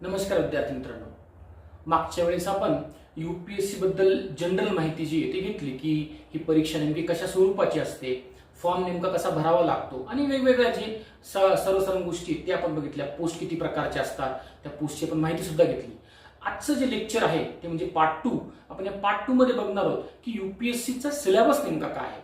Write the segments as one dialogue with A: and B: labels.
A: नमस्कार विद्यार्थी मित्रांनो, मागच्या वेळेस आपण यूपीएससी बद्दल जनरल माहिती जी आहे ती घेतली की ही परीक्षा नेमकी कशा स्वरूपाची असते, फॉर्म नेमका कसा भरावा लागतो आणि वेगवेगळ्या जे सर्व गोष्टी आहेत त्या आपण बघितल्या. पोस्ट किती प्रकारच्या असतात त्या पोस्टची पण माहिती सुद्धा घेतली. आजचं जे लेक्चर आहे ते म्हणजे पार्ट 2. आपण या पार्ट 2 मध्ये बघणार आहोत की यूपीएससीचा सिलेबस नेमका काय आहे.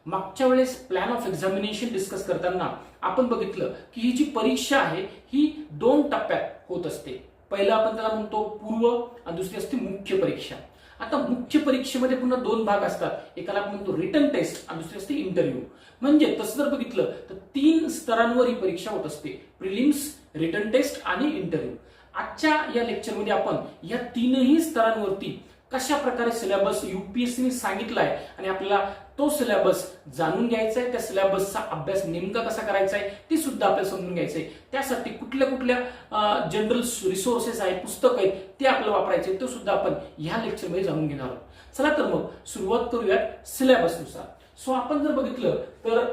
A: मागच्या वेळेस प्लॅन ऑफ एक्झामिनेशन डिस्कस करताना आपण बघितलं की ही जी परीक्षा आहे ही 2 टप्प्यात होत असते. पहिलं आपण त्याला म्हणतो पूर्व आणि दुसरी असते मुख्य परीक्षा. आता मुख्य परीक्षेमध्ये पुन्हा 2 भाग असतात. एकाला आपण म्हणतो रिटन टेस्ट आणि दुसरी असते इंटरव्ह्यू. म्हणजे तसं जर बघितलं तर 3 स्तरांवर ही परीक्षा होत असते: प्रिलिम्स, रिटन टेस्ट आणि इंटरव्ह्यू. आजच्या या लेक्चरमध्ये आपण या 3ही स्तरांवरती कशा प्रकारे सिलेबस यूपीएससीने सांगितलाय आणि आपल्याला तो सिलेबस जाणून घ्यायचा आहे, त्या सिलेबसचा अभ्यास नेमका कसा करायचा आहे ते सुद्धा आपल्याला समजून घ्यायचं आहे. त्यासाठी कुठल्या कुठल्या जनरल रिसोर्सेस आहेत, पुस्तक आहेत ते आपल्याला वापरायचे, तो सुद्धा आपण ह्या लेक्चरमध्ये जाणून घेणार आहोत. चला तर मग सुरुवात करूयात सिलेबसनुसार. सो आपण जर बघितलं तर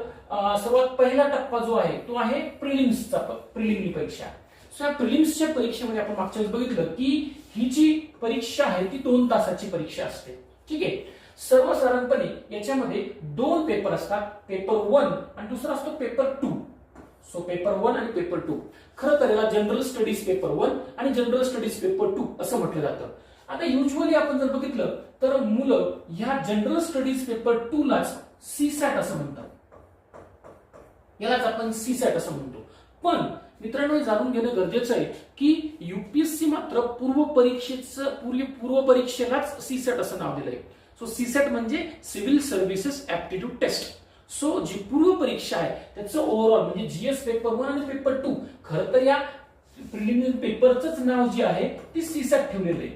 A: सर्वात पहिला टप्पा जो आहे तो आहे प्रिलिम्सचा, प्रिलिमरी परीक्षा. सो या प्रिलिम्सच्या परीक्षेमध्ये आपण मागच्या वेळेस बघितलं की ही जी परीक्षा आहे ती 2 तासाची परीक्षा असते. ठीक आहे. सर्वसाधारणपणे याच्यामध्ये 2 पेपर असतात, पेपर 1 आणि दुसरा असतो पेपर 2. सो पेपर 1 आणि पेपर 2. खरं तर याला जनरल स्टडीज पेपर 1 आणि जनरल स्टडीज पेपर 2 असं म्हटलं जातं. आता युजली आपण जर बघितलं तर मुलं ह्या जनरल स्टडीज पेपर 2 लाच सीसॅट असं म्हणतात. यालाच आपण सीसॅट असं म्हणतो. पण मित्रांनो, हे जाणून घेणं गरजेचं आहे की यूपीएससी मात्र पूर्व परीक्षेलाच सीसॅट असं नाव दिलंय. सो सीसॅट म्हणजे civil services aptitude test. So जी पूर्व परीक्षा आहे त्याचं ओव्हरऑल म्हणजे जीएस पेपर 1 आणि पेपर 2, खरं तर या प्रिलिमिनरी पेपरचंच नाव जे आहे ते सीसॅट ठेवलेलं आहे.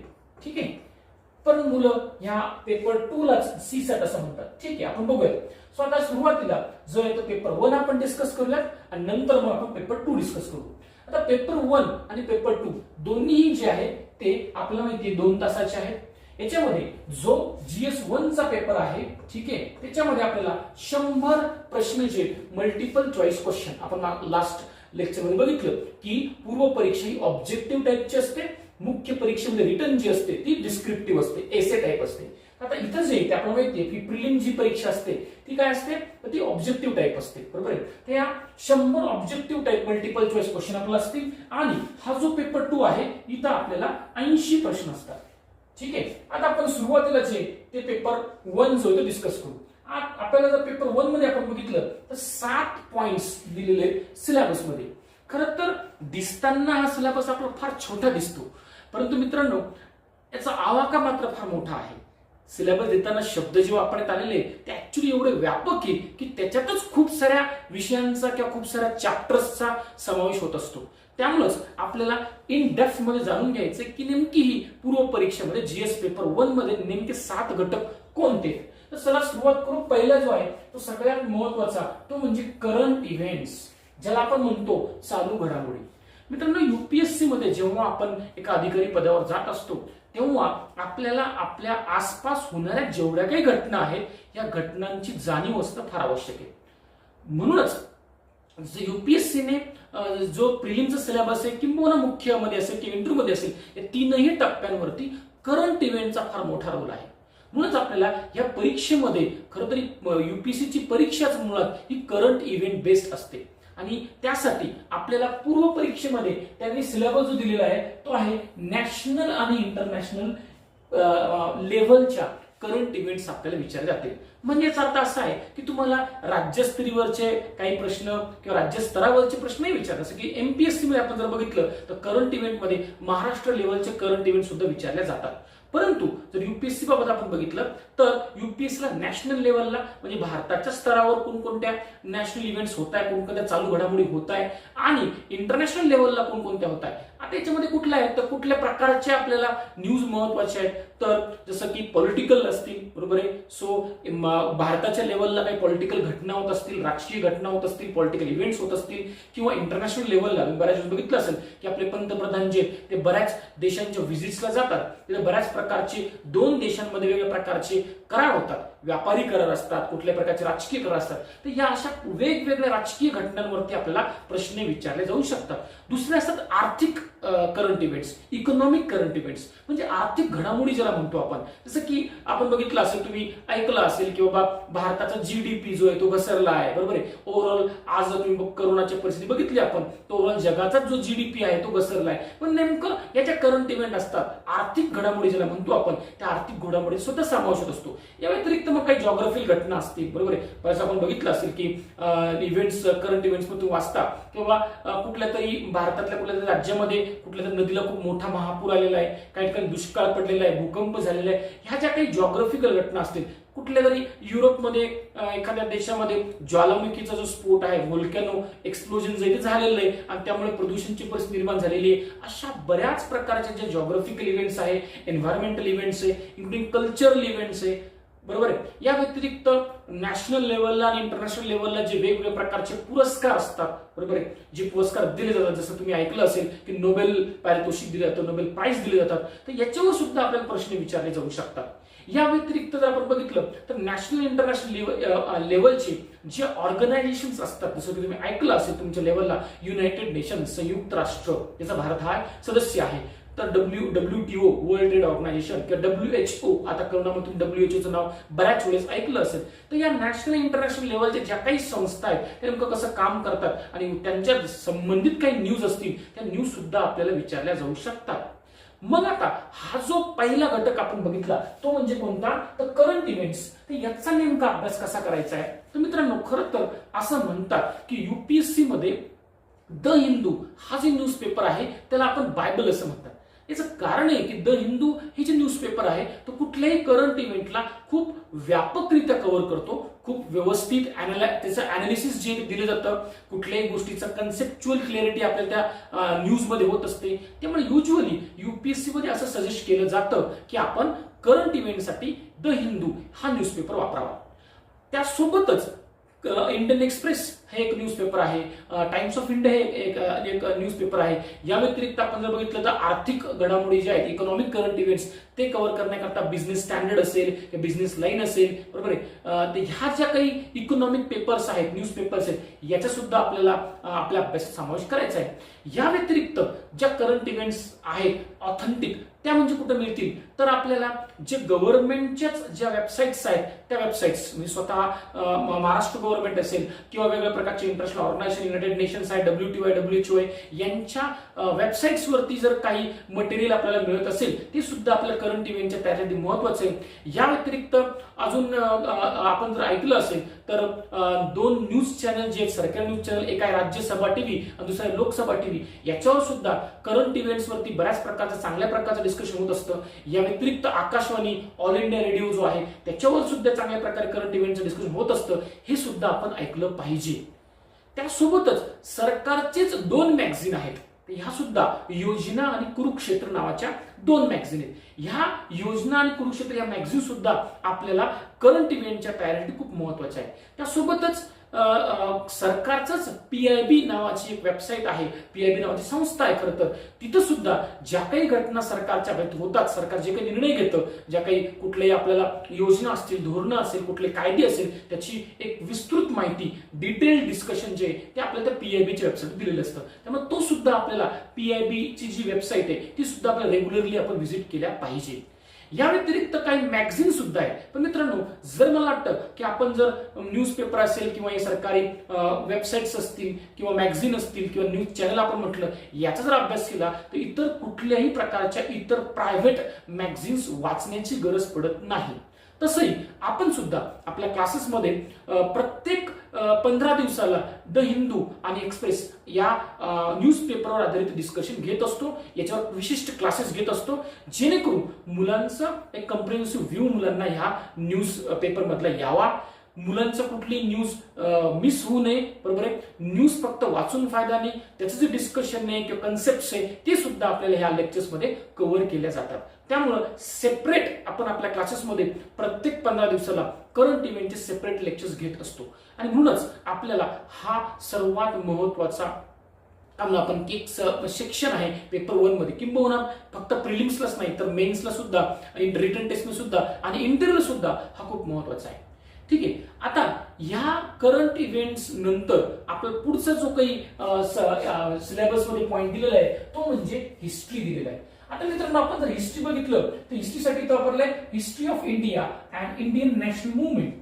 A: ठीक आहे. पण मुलं ह्या पेपर 2 लाच सीसॅट असं म्हणतात. ठीक आहे, आपण बघूया. सो आता सुरुवातीला जो आहे तो पेपर 1 आपण डिस्कस करूयात आणि नंतर मग आपण पेपर 2 डिस्कस करू. आता पेपर 1 आणि पेपर 2 दोन्ही जे आहे ते आपल्याला माहिती आहे 2 तासाचे आहेत. याच्यामध्ये जो जीएस 1 चा पेपर आहे, ठीक आहे, त्याच्यामध्ये आपल्याला 100 प्रश्न जे मल्टिपल चॉईस क्वेश्चन, आपण लास्ट लेक्चरमध्ये बघितलं की पूर्व परीक्षा ही ऑब्जेक्टिव्ह टाईपची असते, मुख्य परीक्षेमध्ये रिटर्न जी असते ती डिस्क्रिप्टिव्ह असते, एसे टाईप असते. आता इथं जे ते आपल्याला माहिती आहे की प्रिलिम जी परीक्षा असते ती काय असते, तर ती ऑब्जेक्टिव्ह टाईप असते. बरोबर आहे. त्या 100 objective type multiple choice question आपल्याला असतील आणि हा जो पेपर 2 आहे इथं आपल्याला 80 प्रश्न असतात. ठीक आहे. आता आपण सुरुवातीला जे ते पेपर 1 जो आहे तो डिस्कस करू. आपल्याला जर पेपर 1 मध्ये आपण बघितलं तर 7 पॉइंट्स दिलेले सिलेबस मध्ये. खरं तर दिसताना हा सिलेबस आपला फार छोटा दिसतो, परंतु मित्रांनो याचा आवाका मात्र फार मोठा आहे. सिलेबस देताना शब्द जे वापरण्यात आलेले ते ऍक्च्युली एवढे व्यापक आहे की त्याच्यातच खूप साऱ्या विषयांचा किंवा खूप साऱ्या चॅप्टर्सचा समावेश होत असतो. त्यामुळेच आपल्याला इन डेप्थ मध्ये जाणून घ्यायचं की नेमकी ही पूर्व परीक्षेमध्ये जीएस पेपर 1 मध्ये नेमके 7 घटक कोणते. तर चला सुरुवात करू. पहिला जो आहे तो सगळ्यात महत्वाचा, तो म्हणजे करंट इव्हेंट्स, ज्याला आपण म्हणतो चालू घडामोडी. मित्रांनो, यूपीएससी मध्ये जेव्हा आपण एका अधिकारी पदावर जात असतो तेव्हा आपल्याला आपल्या आसपास होणाऱ्या जेवढ्या काही घटना आहेत या घटनांची जाणीव असणं फार आवश्यक आहे. म्हणूनच यूपीएससीने जो प्रिलिमचा सिलेबस आहे किंवा मुख्यमध्ये असेल किंवा इंटरव्ह्यू मध्ये असेल या 3ही टप्प्यांवरती करंट इव्हेंटचा फार मोठा रोल आहे. म्हणूनच आपल्याला या परीक्षेमध्ये खरं तरी यूपीएससीची परीक्षाच मुळात ही करंट इव्हेंट बेस्ड असते आणि त्यासाठी आपल्याला पूर्व परीक्षेमध्ये त्यांनी सिलेबस जो दिलेला आहे तो आहे नॅशनल आणि इंटरनॅशनल लेव्हलच्या करंट इव्हेंट्स आपल्याला विचारले जातील. म्हणजे याचा अर्थ असा आहे की तुम्हाला राज्यस्तरीवरचे काही प्रश्न किंवा राज्यस्तरावरचे प्रश्नही विचारतात. जसं की एमपीएससी मध्ये आपण जर बघितलं तर करंट इव्हेंटमध्ये महाराष्ट्र लेव्हलचे करंट इव्हेंट सुद्धा विचारले जातात. परंतु जर यूपीएससी बाबत आपण बघितलं तर यूपीएससीला नॅशनल लेव्हलला म्हणजे भारताच्या स्तरावर कोणकोणत्या नॅशनल इव्हेंट्स होत आहे, कोणकोणत्या चालू घडामोडी होत आहे आणि इंटरनॅशनल लेव्हलला कोणकोणत्या होत आहे. आता याच्यामध्ये कुठल्या आहेत तर कुठल्या प्रकारचे आपल्याला न्यूज महत्वाचे आहेत, तर जसं की पॉलिटिकल असतील. बरोबर आहे. सो भारताच्या लेव्हलला काही पॉलिटिकल घटना होत असतील, राजकीय घटना होत असतील, पॉलिटिकल इव्हेंट्स होत असतील किंवा इंटरनॅशनल लेव्हलला बऱ्याच बघितलं असेल की आपले पंतप्रधान जे ते बऱ्याच देशांच्या व्हिजिट्सला जातात, तिथे बऱ्याच प्रकारचे 2 देशांमध्ये वेगवेगळ्या प्रकारचे करार होतात, व्यापारी करार असतात, कुठल्या प्रकारचे राजकीय करार असतात. तर या अशा वेगवेगळ्या राजकीय घटनांवरती आपल्याला प्रश्न विचारले जाऊ शकतात. दुसरे असतात आर्थिक current events, economic current events, म्हणजे आर्थिक घडामोडी ज्याला म्हणतो आपण. जसं की आपण बघितलं असेल, तुम्ही ऐकलं असेल की बाबा भारताचा जीडीपी जो आहे तो घसरला आहे, बरोबर आहे. ओव्हरऑल आज जर तुम्ही कोरोनाची परिस्थिती बघितली आपण, तो ओव्हरऑल जगाचा जो जीडीपी आहे तो घसरला आहे. पण नेमकं याच्या करंट इव्हेंट असतात, आर्थिक घडामोडी ज्याला म्हणतो आपण, त्या आर्थिक घडामोडी सुद्धा समावेश होत असतो. या व्यतिरिक्त मग काही जॉग्राफिकल घटना असतील, बरोबर आहे. परत आपण बघितलं असेल की इव्हेंट्स, करंट इव्हेंट्स मध्ये वाचता किंवा कुठल्या तरी भारतातल्या कुठल्या तरी राज्यामध्ये कुठल्या तरी नदीला खूप मोठा महापूर आलेला आहे, काही ठिकाणी दुष्काळ पडलेला आहे, भूकंप झालेला आहे. ह्या ज्या काही जॉग्राफिकल घटना असतील, कुठल्या तरी युरोपमध्ये एखाद्या देशामध्ये ज्वालामुखीचा जो स्फोट आहे, व्होल्कॅनो एक्सप्लोजन जे झालेलं आहे आणि त्यामुळे प्रदूषणाची परिस्थिती निर्माण झालेली आहे, अशा बऱ्याच प्रकारच्या ज्या जॉग्राफिकल इव्हेंट्स आहे, एन्व्हायरमेंटल इव्हेंट्स आहे, इन्क्लुडिंग कल्चरल इव्हेंट्स आहे, बरोबर आहे. या व्यतिरिक्त नॅशनल लेवलला आणि इंटरनॅशनल लेवलला जे वेगवेगळ्या प्रकारचे पुरस्कार असतात, बरोबर आहे, जे पुरस्कार दिले जातात, जसं तुम्ही ऐकलं असेल की नोबेल पारितोषिक दिलं जातं, नोबेल प्राइज दिले जातात, तर याच्यावर सुद्धा आपल्याला प्रश्न विचारले जाऊ शकतात. या व्यतिरिक्त जर आपण बघितलं तर नॅशनल इंटरनॅशनल लेवलचे जे ऑर्गनायझेशन असतात, जसं की तुम्ही ऐकलं असेल तुमच्या लेवलला युनायटेड नेशन्स, संयुक्त राष्ट्र, याचा भारत हा सदस्य आहे. तर WTO वर्ल्ड ट्रेड ऑर्गनायझेशन किंवा WHO, आता करोनामध्ये तुम्ही WHO नाव बऱ्याच वेळेस ऐकलं असेल. तर या नॅशनल इंटरनॅशनल लेवलच्या ज्या काही संस्था आहेत त्या नेमकं कसं काम करतात आणि त्यांच्या संबंधित काही न्यूज असतील त्या न्यूज सुद्धा आपल्याला विचारल्या जाऊ शकतात. मग आता हा जो पहिला घटक आपण बघितला तो म्हणजे कोणता, तर करंट इव्हेंट्स. तर याचा नेमका अभ्यास कसा करायचा आहे, तर मित्रांनो खरं तर असं म्हणतात की UPSC मध्ये द हिंदू हा जे न्यूजपेपर आहे त्याला आपण बायबल असं म्हणतात. याचं कारण आहे की द हिंदू हे जे न्यूजपेपर आहे तो कुठल्याही करंट इव्हेंटला खूप व्यापकरित्या कव्हर करतो, खूप व्यवस्थित त्याचं अनालिसिस जे दिलं जातं, कुठल्याही गोष्टीचं कन्सेप्च्युअल क्लिअरिटी आपल्याला त्या न्यूजमध्ये होत असते. त्यामुळे युजली UPSC मध्ये असं सजेस्ट केलं जातं की आपण करंट इव्हेंटसाठी द हिंदू हा न्यूजपेपर वापरावा. त्यासोबतच इंडियन एक्सप्रेस हे एक न्यूजपेपर आहे, टाइम्स ऑफ इंडिया हे एक न्यूजपेपर आहे. या व्यतिरिक्त आपण जर बघितलं तर आर्थिक घडामोडी ज्या आहेत, इकॉनॉमिक करंट इव्हेंट्स, ते कव्हर करण्याकरता बिझनेस स्टँडर्ड असेल किंवा बिझनेस लाईन असेल, बरोबर आहे. ह्या ज्या काही इकॉनॉमिक पेपर्स आहेत, न्यूज पेपर्स आहेत, याचा सुद्धा आपल्याला आपल्या अभ्यासात समावेश करायचा आहे. या व्यतिरिक्त ज्या करंट इव्हेंट्स आहेत ऑथेंटिक, त्या म्हणजे कुठे मिळतील, तर आपल्याला जे गव्हर्नमेंटच्याच ज्या वेबसाईट्स आहेत त्या वेबसाईट्स, म्हणजे स्वतः महाराष्ट्र गव्हर्नमेंट असेल किंवा वेगवेगळ्या प्रकारचे इंटरनॅशनल ऑर्गनायझेशन, युनायटेड नेशन्स आहे, WTO आहे, WHO आहे, यांच्या वेबसाईट्स वरती जर काही मटेरियल आपल्याला मिळत असेल ते सुद्धा आपल्याला करंट इव्हेंटच्या तयारीसाठी महत्वाचं आहे. या व्यतिरिक्त अजून आपण जर ऐकलं असेल तर 2 न्यूज चॅनल जे आहेत, सरकारी न्यूज चॅनल, एक आहे राज्यसभा टीव्ही आणि दुसरा आहे लोकसभा टीव्ही, याच्यावर सुद्धा करंट इव्हेंट्स वरती बऱ्याच प्रकारचं चांगल्या प्रकारचं डिस्कशन होत असतं. या व्यतिरिक्त आकाशवाणी, ऑल इंडिया रेडिओ जो आहे त्याच्यावर सुद्धा चांगल्या प्रकारे करंट इव्हेंटचं डिस्कशन होत असतं. हे सुद्धा आपण ऐकलं पाहिजे. त्यासोबतच सरकारचेच 2 मॅगझिन आहेत, ह्या सुद्धा योजना आणि कुरुक्षेत्र नावाच्या 2 मॅगझिन आहेत. ह्या योजना आणि कुरुक्षेत्र या मॅगझिन सुद्धा आपल्याला करंट इव्हेंटच्या तयारीसाठी खूप महत्वाच्या आहे. त्यासोबतच सरकारचंच PIB नावाची एक वेबसाईट आहे, PIB नावाची संस्था आहे. खरं तर तिथं सुद्धा ज्या काही घटना सरकारच्या होतात, सरकार जे काही निर्णय घेतं, ज्या काही कुठल्याही आपल्याला योजना असतील, धोरणं असेल, कुठले कायदे असेल, त्याची एक विस्तृत माहिती, डिटेल डिस्कशन जे ते आपल्याला त्या PIBच्या वेबसाईट दिलेलं असतं. त्यामुळे तो सुद्धा आपल्याला PIBची जी वेबसाईट आहे ती सुद्धा आपल्याला रेग्युलरली आपण व्हिजिट केल्या पाहिजे. या व्यतिरिक्त काही मॅगझिन सुद्धा आहे. पण मित्रांनो, जर मला वाटतं की आपण जर न्यूजपेपर असेल किंवा हे सरकारी वेबसाईट्स असतील किंवा मॅगझिन असतील किंवा न्यूज चॅनल आपण म्हटलं, याचा जर अभ्यास केला तर इतर कुठल्याही प्रकारच्या इतर प्रायव्हेट मॅगझिन्स वाचण्याची गरज पडत नाही. तसंही आपण सुद्धा आपल्या क्लासेसमध्ये प्रत्येक 15 दिवसाला द हिंदू आणि एक्सप्रेस या न्यूजपेपरवर आधारित डिस्कशन घेत असतो. याच्यावर विशिष्ट क्लासेस घेत असतो, जेणेकरून मुलांचं एक कम्प्रिहेन्सिव्ह व्ह्यू मुलांना ह्या न्यूज पेपर मधला यावा. मुलांचं कुठली न्यूज मिस होऊ नये, बरोबर आहे. न्यूज फक्त वाचून फायदा नाही, त्याचं जे डिस्कशन आहे किंवा कन्सेप्ट आहे ते सुद्धा आपल्याला ह्या लेक्चर्समध्ये कव्हर केल्या जातात. त्यामुळं सेपरेट आपण आपल्या क्लासेसमध्ये प्रत्येक 15 दिवसाला करंट इव्हेंटचे सेपरेट लेक्चर्स घेत असतो. आणि म्हणूनच आपल्याला हा सर्वात महत्वाचा त्यामुळे आपण एक सेक्शन आहे पेपर 1 मध्ये, किंबहुना फक्त प्रिलिम्सलाच नाही तर मेन्सला सुद्धा, रिटन टेस्टला सुद्धा आणि इंटरव्ह्यू सुद्धा हा खूप महत्वाचा आहे. ठीक आहे. आता ह्या करंट इव्हेंट्स नंतर आपला पुढचा जो काही सिलेबस मध्ये पॉईंट दिलेला आहे तो म्हणजे हिस्ट्री दिलेला आहे. आता मित्रांनो आपण जर हिस्ट्री बघितलं तर हिस्ट्रीसाठी वापरलंय history of India and Indian national movement.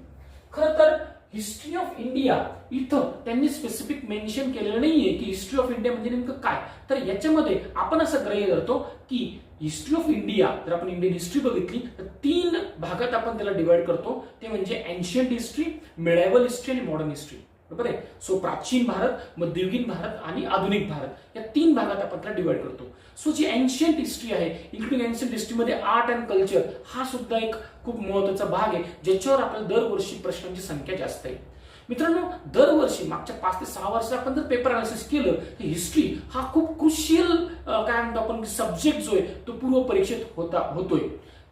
A: खरं तर हिस्ट्री ऑफ इंडिया इथं त्यांनी स्पेसिफिक मेन्शन केलेलं नाहीये की हिस्ट्री ऑफ इंडिया म्हणजे नेमकं काय. तर याच्यामध्ये आपण असं ग्रह्य धरतो की हिस्ट्री ऑफ इंडिया, जर आपण इंडियन हिस्ट्री बघितली तर 3 भागात आपण त्याला डिवाइड करतो. ते म्हणजे एन्शियंट हिस्ट्री, मिडायवल हिस्ट्री आणि मॉडर्न हिस्ट्री. बरोबर आहे. सो प्राचीन भारत, मध्ययुगीन भारत आणि आधुनिक भारत या 3 भागात आपण त्याला डिवाइड करतो. सो जी एन्शियंट हिस्ट्री आहे, इन्क्लुडिंग एन्शियंट हिस्ट्रीमध्ये आर्ट अँड कल्चर हा सुद्धा एक खूप महत्वाचा भाग आहे ज्याच्यावर आपल्याला दरवर्षी प्रश्नांची संख्या जास्त आहे. मित्रांनो दरवर्षी मागच्या 5 ते 6 वर्ष आपण जर पेपर अनालिसिस केलं तर हिस्ट्री हा खूप क्रुशियल काय म्हणतो आपण सब्जेक्ट जो आहे तो पूर्व परीक्षेत होतोय.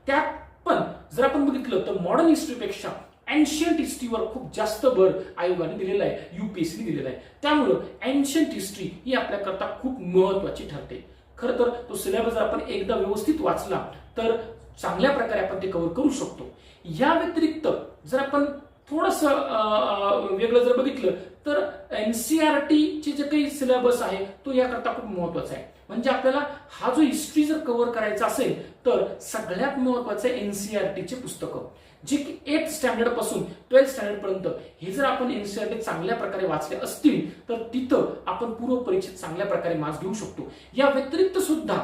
A: त्यात पण जर आपण बघितलं तर मॉडर्न हिस्ट्रीपेक्षा एन्शियंट हिस्ट्रीवर खूप जास्त भर आयोगाने दिलेला आहे, युपीएससीने दिलेला आहे. त्यामुळं एन्शियंट हिस्ट्री ही आपल्याकरता खूप महत्वाची ठरते. खरं तर तो सिलेबस जर आपण एकदा व्यवस्थित वाचला तर चांगल्या प्रकारे आपण ते कव्हर करू शकतो. या व्यतिरिक्त जर आपण थोडंसं वेगळं जर बघितलं तर एनसीईआरटी चे जे काही सिलेबस आहे तो याकरता खूप महत्वाचा आहे. म्हणजे आपल्याला हा जो हिस्ट्री जर कव्हर करायचा असेल तर सगळ्यात महत्वाचं एनसीईआरटीचे पुस्तकं जे की 8th स्टँडर्ड पासून 12th स्टँडर्ड पर्यंत हे जर आपण एनसीईआरटी चांगल्या प्रकारे वाचले असतील तर तिथं आपण पूर्व परीक्षेत चांगल्या प्रकारे मार्क्स घेऊ शकतो. या व्यतिरिक्त सुद्धा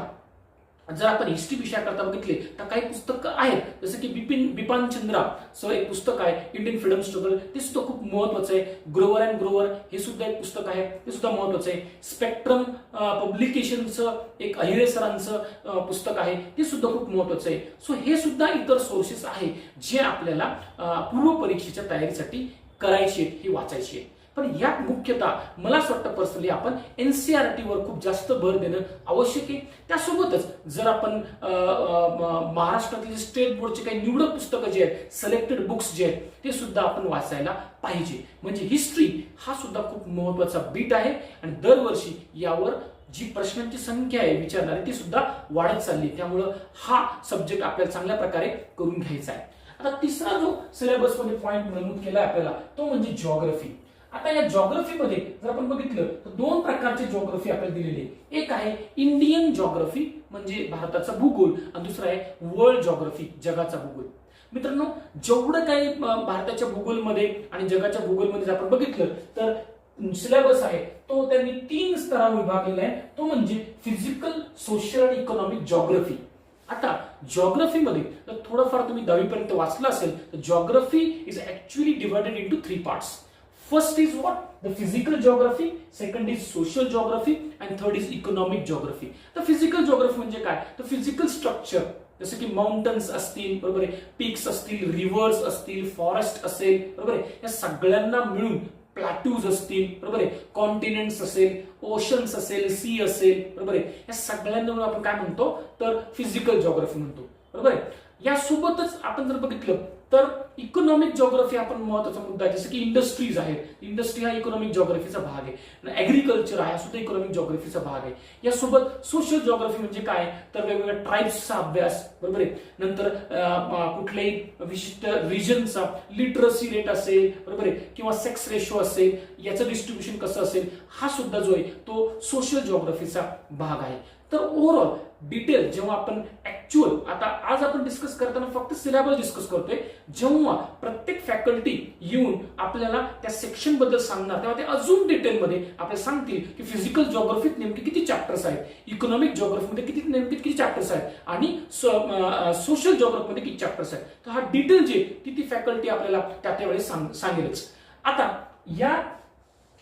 A: जर आपण हिस्ट्री विषयाकरता बघितले तर काही पुस्तकं आहेत जसं की बिपिन चंद्राचं एक पुस्तक आहे इंडियन फ्रीडम स्ट्रगल, ते सुद्धा खूप महत्वाचं आहे. ग्रोवर अँड ग्रोवर हे सुद्धा एक पुस्तक आहे, ते सुद्धा महत्वाचं आहे. स्पेक्ट्रम पब्लिकेशनचं एक अहिरे सरांचं पुस्तक आहे, ते सुद्धा खूप महत्वाचं आहे. सो हे सुद्धा इतर सोर्सेस आहे जे आपल्याला पूर्व परीक्षेच्या तयारीसाठी करायचे आहेत, हे वाचायचे आहे. पण यात मुख्यतः मला असं वाटतं पर्सनली आपण एनसीईआरटीवर खूप जास्त भर देणं आवश्यक आहे. त्यासोबतच जर आपण महाराष्ट्रातले स्टेट बोर्डचे काही निवडक पुस्तकं जे आहेत, सिलेक्टेड बुक्स जे आहेत ते सुद्धा आपण वाचायला पाहिजे. म्हणजे हिस्ट्री हा सुद्धा खूप महत्वाचा बीट आहे आणि दरवर्षी यावर जी प्रश्नांची संख्या आहे विचारणारी ती सुद्धा वाढत चालली. त्यामुळं हा सब्जेक्ट आपल्याला चांगल्या प्रकारे करून घ्यायचा आहे. आता तिसरा जो सिलेबस मध्ये पॉईंट नमूद केला आपल्याला तो म्हणजे जिओग्राफी. आता या जिओग्राफीमध्ये जर आपण बघितलं तर 2 प्रकारचे जिओग्राफी आपल्याला दिलेली आहे. एक आहे इंडियन जिओग्राफी म्हणजे भारताचा भूगोल आणि दुसरा आहे वर्ल्ड जिओग्राफी जगाचा भूगोल. मित्रांनो जेवढं काही भारताच्या भूगोलमध्ये आणि जगाच्या भूगोलमध्ये जर आपण बघितलं तर सिलेबस आहे तो त्यांनी 3 स्तरावर विभागलेला आहे. तो म्हणजे फिजिकल, सोशल आणि इकॉनॉमिक जिओग्राफी. आता जिओग्राफीमध्ये जर थोडंफार तुम्ही 10वी पर्यंत वाचलं असेल तर geography is actually divided into 3 parts. First is what? The physical geography, second is social geography and third is economic geography. The physical geography म्हणजे काय? The physical structure जसं की माउंटन्स असतील, बरोबर आहे, पीक्स असतील, रिव्हर्स असतील, फॉरेस्ट असेल, बरोबर आहे, या सगळ्यांना मिळून प्लॅट्यूज असतील, बरोबर आहे, कॉन्टिनेंट्स असेल, ओशन्स असेल, सी असेल, बरोबर आहे, या सगळ्यांना मिळून आपण काय म्हणतो तर फिजिकल जिओग्राफी म्हणतो. बरोबर आहे. यासोबतच आपण जर बघितलं तर इकॉनॉमिक जिओग्राफी आपण महत्वाचा मुद्दा आहे. जसं की इंडस्ट्रीज आहेत, इंडस्ट्री हा इकॉनॉमिक जिओग्राफीचा भाग आहे. ऍग्रिकल्चर आहे सुद्धा इकॉनॉमिक जिओग्राफीचा भाग आहे. यासोबत सोशल जिओग्राफी म्हणजे काय तर वेगवेगळ्या ट्राईब्सचा अभ्यास, बरोबर आहे, नंतर कुठल्याही विशिष्ट रिजनचा लिटरसी रेट असेल, बरोबर आहे, किंवा सेक्स रेशो असेल, याचं डिस्ट्रीब्युशन कसं असेल, हा सुद्धा जो आहे तो सोशल जिओग्राफीचा भाग आहे. तर ओव्हरऑल डिटेल जेव्हा आपण ऍक्च्युअल आता आज आपण डिस्कस करताना फक्त सिलेबस डिस्कस करतोय, जेव्हा प्रत्येक फॅकल्टी येऊन आपल्याला त्या सेक्शन बद्दल सांगणार तेव्हा ते अजून डिटेलमध्ये आपल्याला सांगतील की फिजिकल जिओग्राफीत नेमके किती चॅप्टर्स आहेत, इकॉनॉमिक जिओग्राफीमध्ये किती चॅप्टर्स आहेत आणि सोशल जिओग्राफीमध्ये किती चॅप्टर्स आहेत. तर हा डिटेल जे ती फॅकल्टी आपल्याला त्यावेळेस सांगेलच. आता या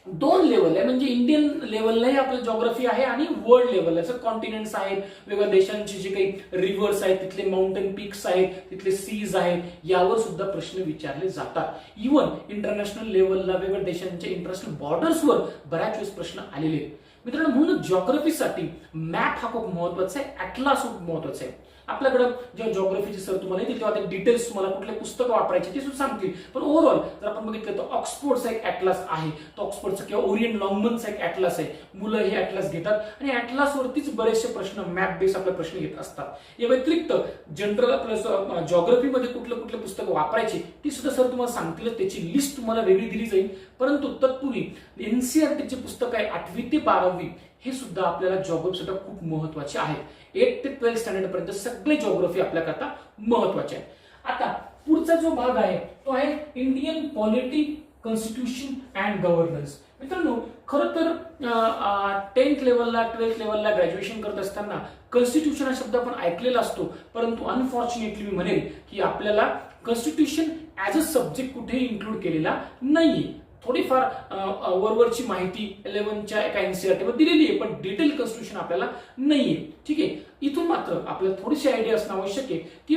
A: 2 लेवल आहे म्हणजे इंडियन लेवललाही आपलं जिओग्राफी आहे आणि वर्ल्ड लेवलला कॉन्टिनेंट्स आहेत, वेगवेगळ्या देशांचे जे काही रिव्हर्स आहेत, तिथले माउंटेन पीक्स आहेत, तिथले सीज आहेत, यावर सुद्धा प्रश्न विचारले जातात. इव्हन इंटरनॅशनल लेवलला वेगवेगळ्या देशांच्या इंटरनॅशनल बॉर्डर्सवर बऱ्याच वेळेस प्रश्न आलेले आहेत. मित्रांनो म्हणून जिओग्राफीसाठी मॅप हा खूप महत्वाचा आहे, ॲटलास खूप महत्वाचा आहे. आपल्याकडं जेव्हा जिओग्राफीचे सर तुम्हाला येतील तेव्हा ते डिटेल्स तुम्हाला कुठले पुस्तकं वापरायचे ते सुद्धा सांगतील. पण ओव्हरऑल जर आपण बघितलं तर ऑक्सफोर्डचा एक ॲटलास आहे, तो ऑक्सफोर्डचा किंवा ओरिएंट लॉंगमनचा एक ॲटलास आहे. मुलं हे ॲटलास घेतात आणि ॲटलासवरतीच बरेचसे प्रश्न मॅप बेस आपले प्रश्न घेत असतात. या व्यतिरिक्त जनरल प्लस जिओग्राफीमध्ये कुठलं कुठले पुस्तकं वापरायची ती सुद्धा सर तुम्हाला सांगतील, त्याची लिस्ट तुम्हाला वेगळी दिली जाईल. परंतु तत्पूर्वी एनसीईआरटीची पुस्तकं आहे 8वी ते 12वी हे सुद्धा आपल्याला जिओग्राफीसाठी खूप महत्वाचे आहेत. 8 ते 12 स्टँडर्ड पर्यंत सगळे जिओग्राफी आपल्याकरता महत्वाचे आहे. आता पुढचा जो भाग आहे तो आहे Indian polity, constitution and governance. मित्रांनो खरं तर 10th लेवलला 12th लेवलला ग्रॅज्युएशन करत असताना कॉन्स्टिट्यूशन हा शब्द आपण ऐकलेला असतो, परंतु अनफॉर्च्युनेटली मी म्हणेल की आपल्याला कॉन्स्टिट्यूशन ऍज अ सब्जेक्ट कुठेही इन्क्लूड केलेला नाहीये. थोडीफार वरवरची माहिती 11च्या एका एनसीईआरटी मध्ये दिलेली आहे, पण डिटेल कॉन्स्टिट्यूशन आपल्याला नाहीये. ठीक आहे, इथून मात्र आपल्याला थोडीशी आयडिया असणं आवश्यक आहे की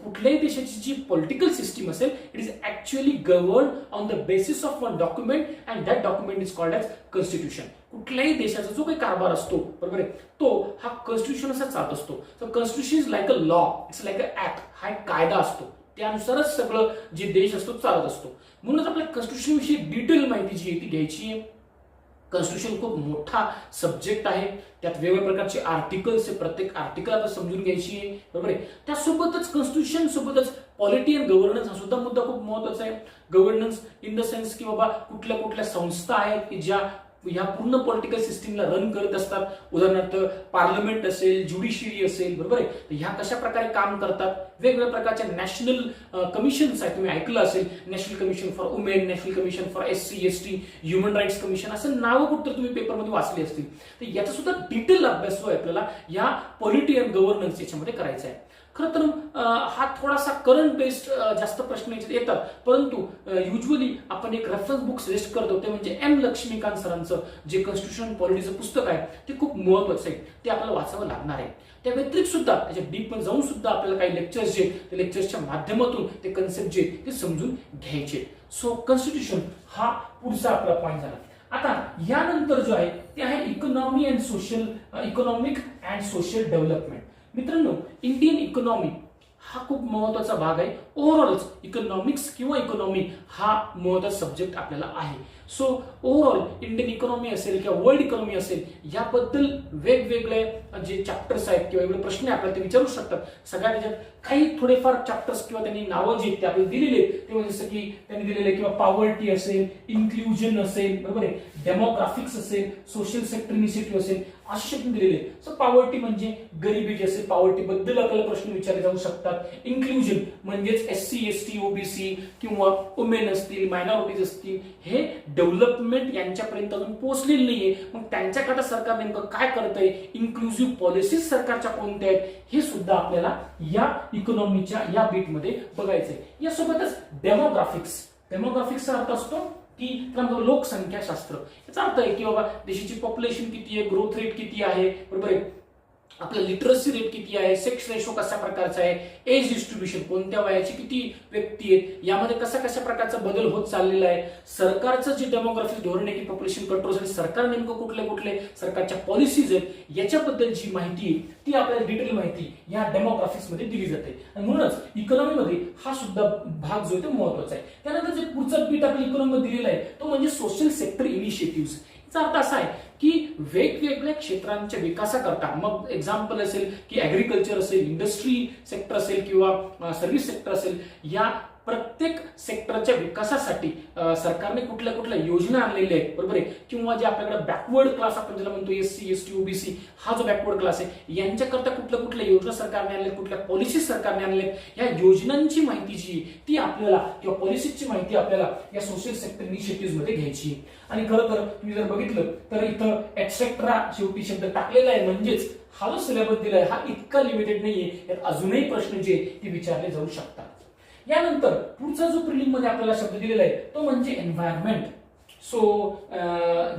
A: कुठल्याही देशाची जी पॉलिटिकल सिस्टीम असेल it is actually govern on the basis of one document and that document is called as constitution. कुठल्याही देशाचा जो काही कारभार असतो बरोबर आहे तो हा कॉन्स्टिट्यूशन असा चालत असतो. तर constitution is like a law, it's like a act. हा एक कायदा असतो, त्यानुसारच सगळं जे देश असतो चालत असतो. म्हणूनच आपल्या कॉन्स्टिट्यूशन विषयी डिटेल माहिती जी आहे ती घ्यायची आहे. कॉन्स्टिट्यूशन खूप मोठा सब्जेक्ट आहे, त्यात वेगवेगळ्या प्रकारचे आर्टिकल्स आहे, प्रत्येक आर्टिकल आपण समजून घ्यायची आहे बरोबर आहे. त्यासोबतच कॉन्स्टिट्यूशन सोबतच पॉलिटी अँड गव्हर्नन्स हा सुद्धा मुद्दा खूप महत्वाचा आहे. गव्हर्नन्स इन द सेन्स की बाबा कुठल्या कुठल्या संस्था आहेत की ज्या ह्या पूर्ण पॉलिटिकल सिस्टीमला रन करत असतात. उदाहरणार्थ पार्लमेंट असेल, ज्युडिशियरी असेल बरोबर आहे. ह्या कशा प्रकारे काम करतात. वेगवेगळ्या प्रकारच्या नॅशनल कमिशन्स आहेत, तुम्ही ऐकलं असेल National Commission for Women, National Commission for SC ST, Human Rights Commission, असं नावं कुठं तुम्ही पेपरमध्ये वाचली असतील. तर याचा सुद्धा डिटेल अभ्यास जो आहे आपल्याला या पॉलिटी अँड गव्हर्नन्स याच्यामध्ये करायचा आहे. खरं तर हा थोडासा करंट बेस्ड जास्त प्रश्न येतात, परंतु युजली आपण एक रेफरन्स बुक सजेस्ट करतो ते म्हणजे M लक्ष्मीकांत सरांचं जे कॉन्स्टिट्यूशन पॉलिटीचं पुस्तक आहे ते खूप महत्वाचं आहे, ते आपल्याला वाचावं लागणार आहे. त्या व्यतिरिक्त सुद्धा त्याच्या डीप मध्ये जाऊन सुद्धा आपल्याला काही लेक्चर्स जे ते लेक्चर्सच्या माध्यमातून ते कन्सेप्ट जे ते समजून घ्यायचे. सो कॉन्स्टिट्यूशन हा पुढचा आपला पॉईंट झाला. आता यानंतर जो आहे ते आहे इकॉनॉमिक अँड सोशल डेव्हलपमेंट. मित्रांनो इंडियन इकॉनॉमी हा खूप महत्वाचा भाग आहे. ओव्हरऑलच इकॉनॉमिक्स किंवा इकॉनॉमी हा महत्वाचा सब्जेक्ट आपल्याला आहे. सो ओव्हरऑल इंडियन इकॉनॉमी असेल किंवा वर्ल्ड इकॉनॉमी असेल याबद्दल वेगवेगळे जे चॅप्टर्स आहेत किंवा वेगवेगळे प्रश्न आपल्याला ते विचारू शकतात. सगळ्या त्याच्यात काही थोडेफार चॅप्टर्स किंवा त्यांनी नावं जी ते आपल्याला दिलेले ते म्हणजे जसं की त्यांनी दिलेले किंवा पॉवर्टी असेल, इन्क्लुजन असेल बरोबर आहे, डेमोग्राफिक्स असेल, सोशल सेक्टर इनिशिएटिव्ह असेल, असे शब्द दिलेले. सो पॉवर्टी म्हणजे गरिबी जी असेल पॉवर्टी बद्दल आपल्याला प्रश्न विचारले जाऊ शकतात. इन्क्लुजन म्हणजेच SC ST OBC किंवा वुमेन असतील, मायनॉरिटीज असतील, हे डेव्हलपमेंट यांच्यापर्यंत अजून पोहोचलेली नाहीये. मग त्यांच्याकरता सरकार नेमकं काय करतंय, इन्क्लुसिव्ह पॉलिसीज सरकारच्या कोणत्या आहेत हे सुद्धा आपल्याला या इकॉनॉमीच्या या बीटमध्ये बघायचंय. यासोबतच डेमोग्राफिक्सचा अर्थ असतो की लोकसंख्या शास्त्र. याचा अर्थ आहे की बाबा देशाची पॉप्युलेशन किती आहे, ग्रोथ रेट किती आहे बरोबर आहे, आपलं लिटरसी रेट किती आहे, सेक्स रेशो कशा प्रकारचा आहे, एज डिस्ट्रीब्युशन कोणत्या वयाची किती व्यक्ती आहेत, यामध्ये कशा कशा प्रकारचा बदल होत चाललेला आहे, सरकारचं जे डेमोग्राफिक धोरण आहे की पॉप्युलेशन कंट्रोलसाठी सरकार नेमकं कुठले कुठले सरकारच्या पॉलिसीज आहेत याच्याबद्दल जी माहिती आहे ती आपल्याला डिटेल माहिती या डेमोग्राफिक्स मध्ये दिली जाते. आणि म्हणूनच इकॉनॉमीमध्ये हा सुद्धा भाग जो आहे तो महत्वाचा आहे. त्यानंतर जे पुढचा बीट आपल्या इकॉनॉमीमध्ये दिलेला आहे तो म्हणजे सोशल सेक्टर इनिशिएटिव्ह. याचा अर्थ असा आहे की वेगवेगळ्या क्षेत्रांच्या विकासाकरता, मग एक्झाम्पल असेल की ऍग्रिकल्चर असेल, इंडस्ट्री सेक्टर असेल किंवा सर्व्हिस सेक्टर असेल, या प्रत्येक सेक्टरच्या विकासासाठी सरकारने कुठल्या कुठल्या योजना आणलेल्या आहेत बरोबर आहे. किंवा जे आपल्याकडे बॅकवर्ड क्लास आपण ज्याला म्हणतो SC ST OBC हा जो बॅकवर्ड क्लास आहे यांच्याकरता कुठल्या कुठल्या योजना सरकारने आणल्या, कुठल्या पॉलिसी सरकारने आणल्या, या योजनांची माहिती जी ती आपल्याला किंवा पॉलिसीची माहिती आपल्याला या सोशल सेक्टर इनिशिएटिव्ह मध्ये घ्यायची. आणि खरं तर तुम्ही जर बघितलं तर इथं एटसेट्रा शेवटी शब्द टाकलेला आहे, म्हणजेच हा जो सिलेबस दिलाय हा इतका लिमिटेड नाहीये, यात अजूनही प्रश्न जे ते विचारले जाऊ शकतात. यानंतर पुढचा जो प्रिलिम मध्ये आपल्याला शब्द दिलेला आहे तो म्हणजे एन्व्हायरमेंट. सो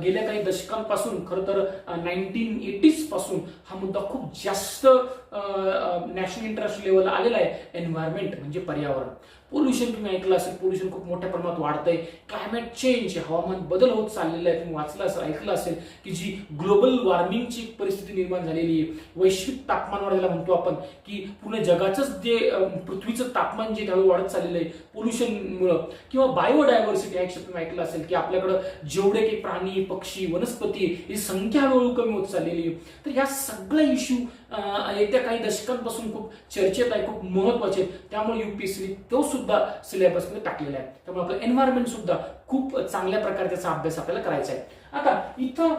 A: गेल्या काही दशकांपासून खरं तर 1980s पासून हा मुद्दा खूप जास्त नॅशनल इंटरनॅशनल लेवलला आलेला आहे. एन्व्हायरमेंट म्हणजे पर्यावरण. पोल्युशन तुम्ही ऐकलं असेल, पोल्युशन खूप मोठ्या प्रमाणात वाढतंय. क्लायमेट चेंज, हवामान बदल होत चाललेला आहे. तुम्ही वाचलं असेल, ऐकलं असेल की जी ग्लोबल वॉर्मिंगची परिस्थिती निर्माण झालेली आहे, वैश्विक तापमान वाढायला म्हणतो आपण, की पूर्ण जगाचंच जे पृथ्वीचं तापमान जे हळू वाढत चाललेलं आहे पोल्युशनमुळं. किंवा बायोडायव्हर्सिटी हा एक शब्द तुम्ही ऐकलं असेल की आपल्याकडं जेवढे काही प्राणी, पक्षी, वनस्पती ही संख्या हळूहळू कमी होत चाललेली आहे. तर ह्या सगळ्या इश्यू येत्या काही दशकांपासून खूप चर्चेत आहे, खूप महत्वाचे आहेत. त्यामुळे युपीएससी तो सुद्धा सिलेबसमध्ये टाकलेला आहे. त्यामुळे आपलं एन्व्हायरमेंट सुद्धा खूप चांगल्या प्रकारे त्याचा अभ्यास आपल्याला करायचा आहे. आता इथं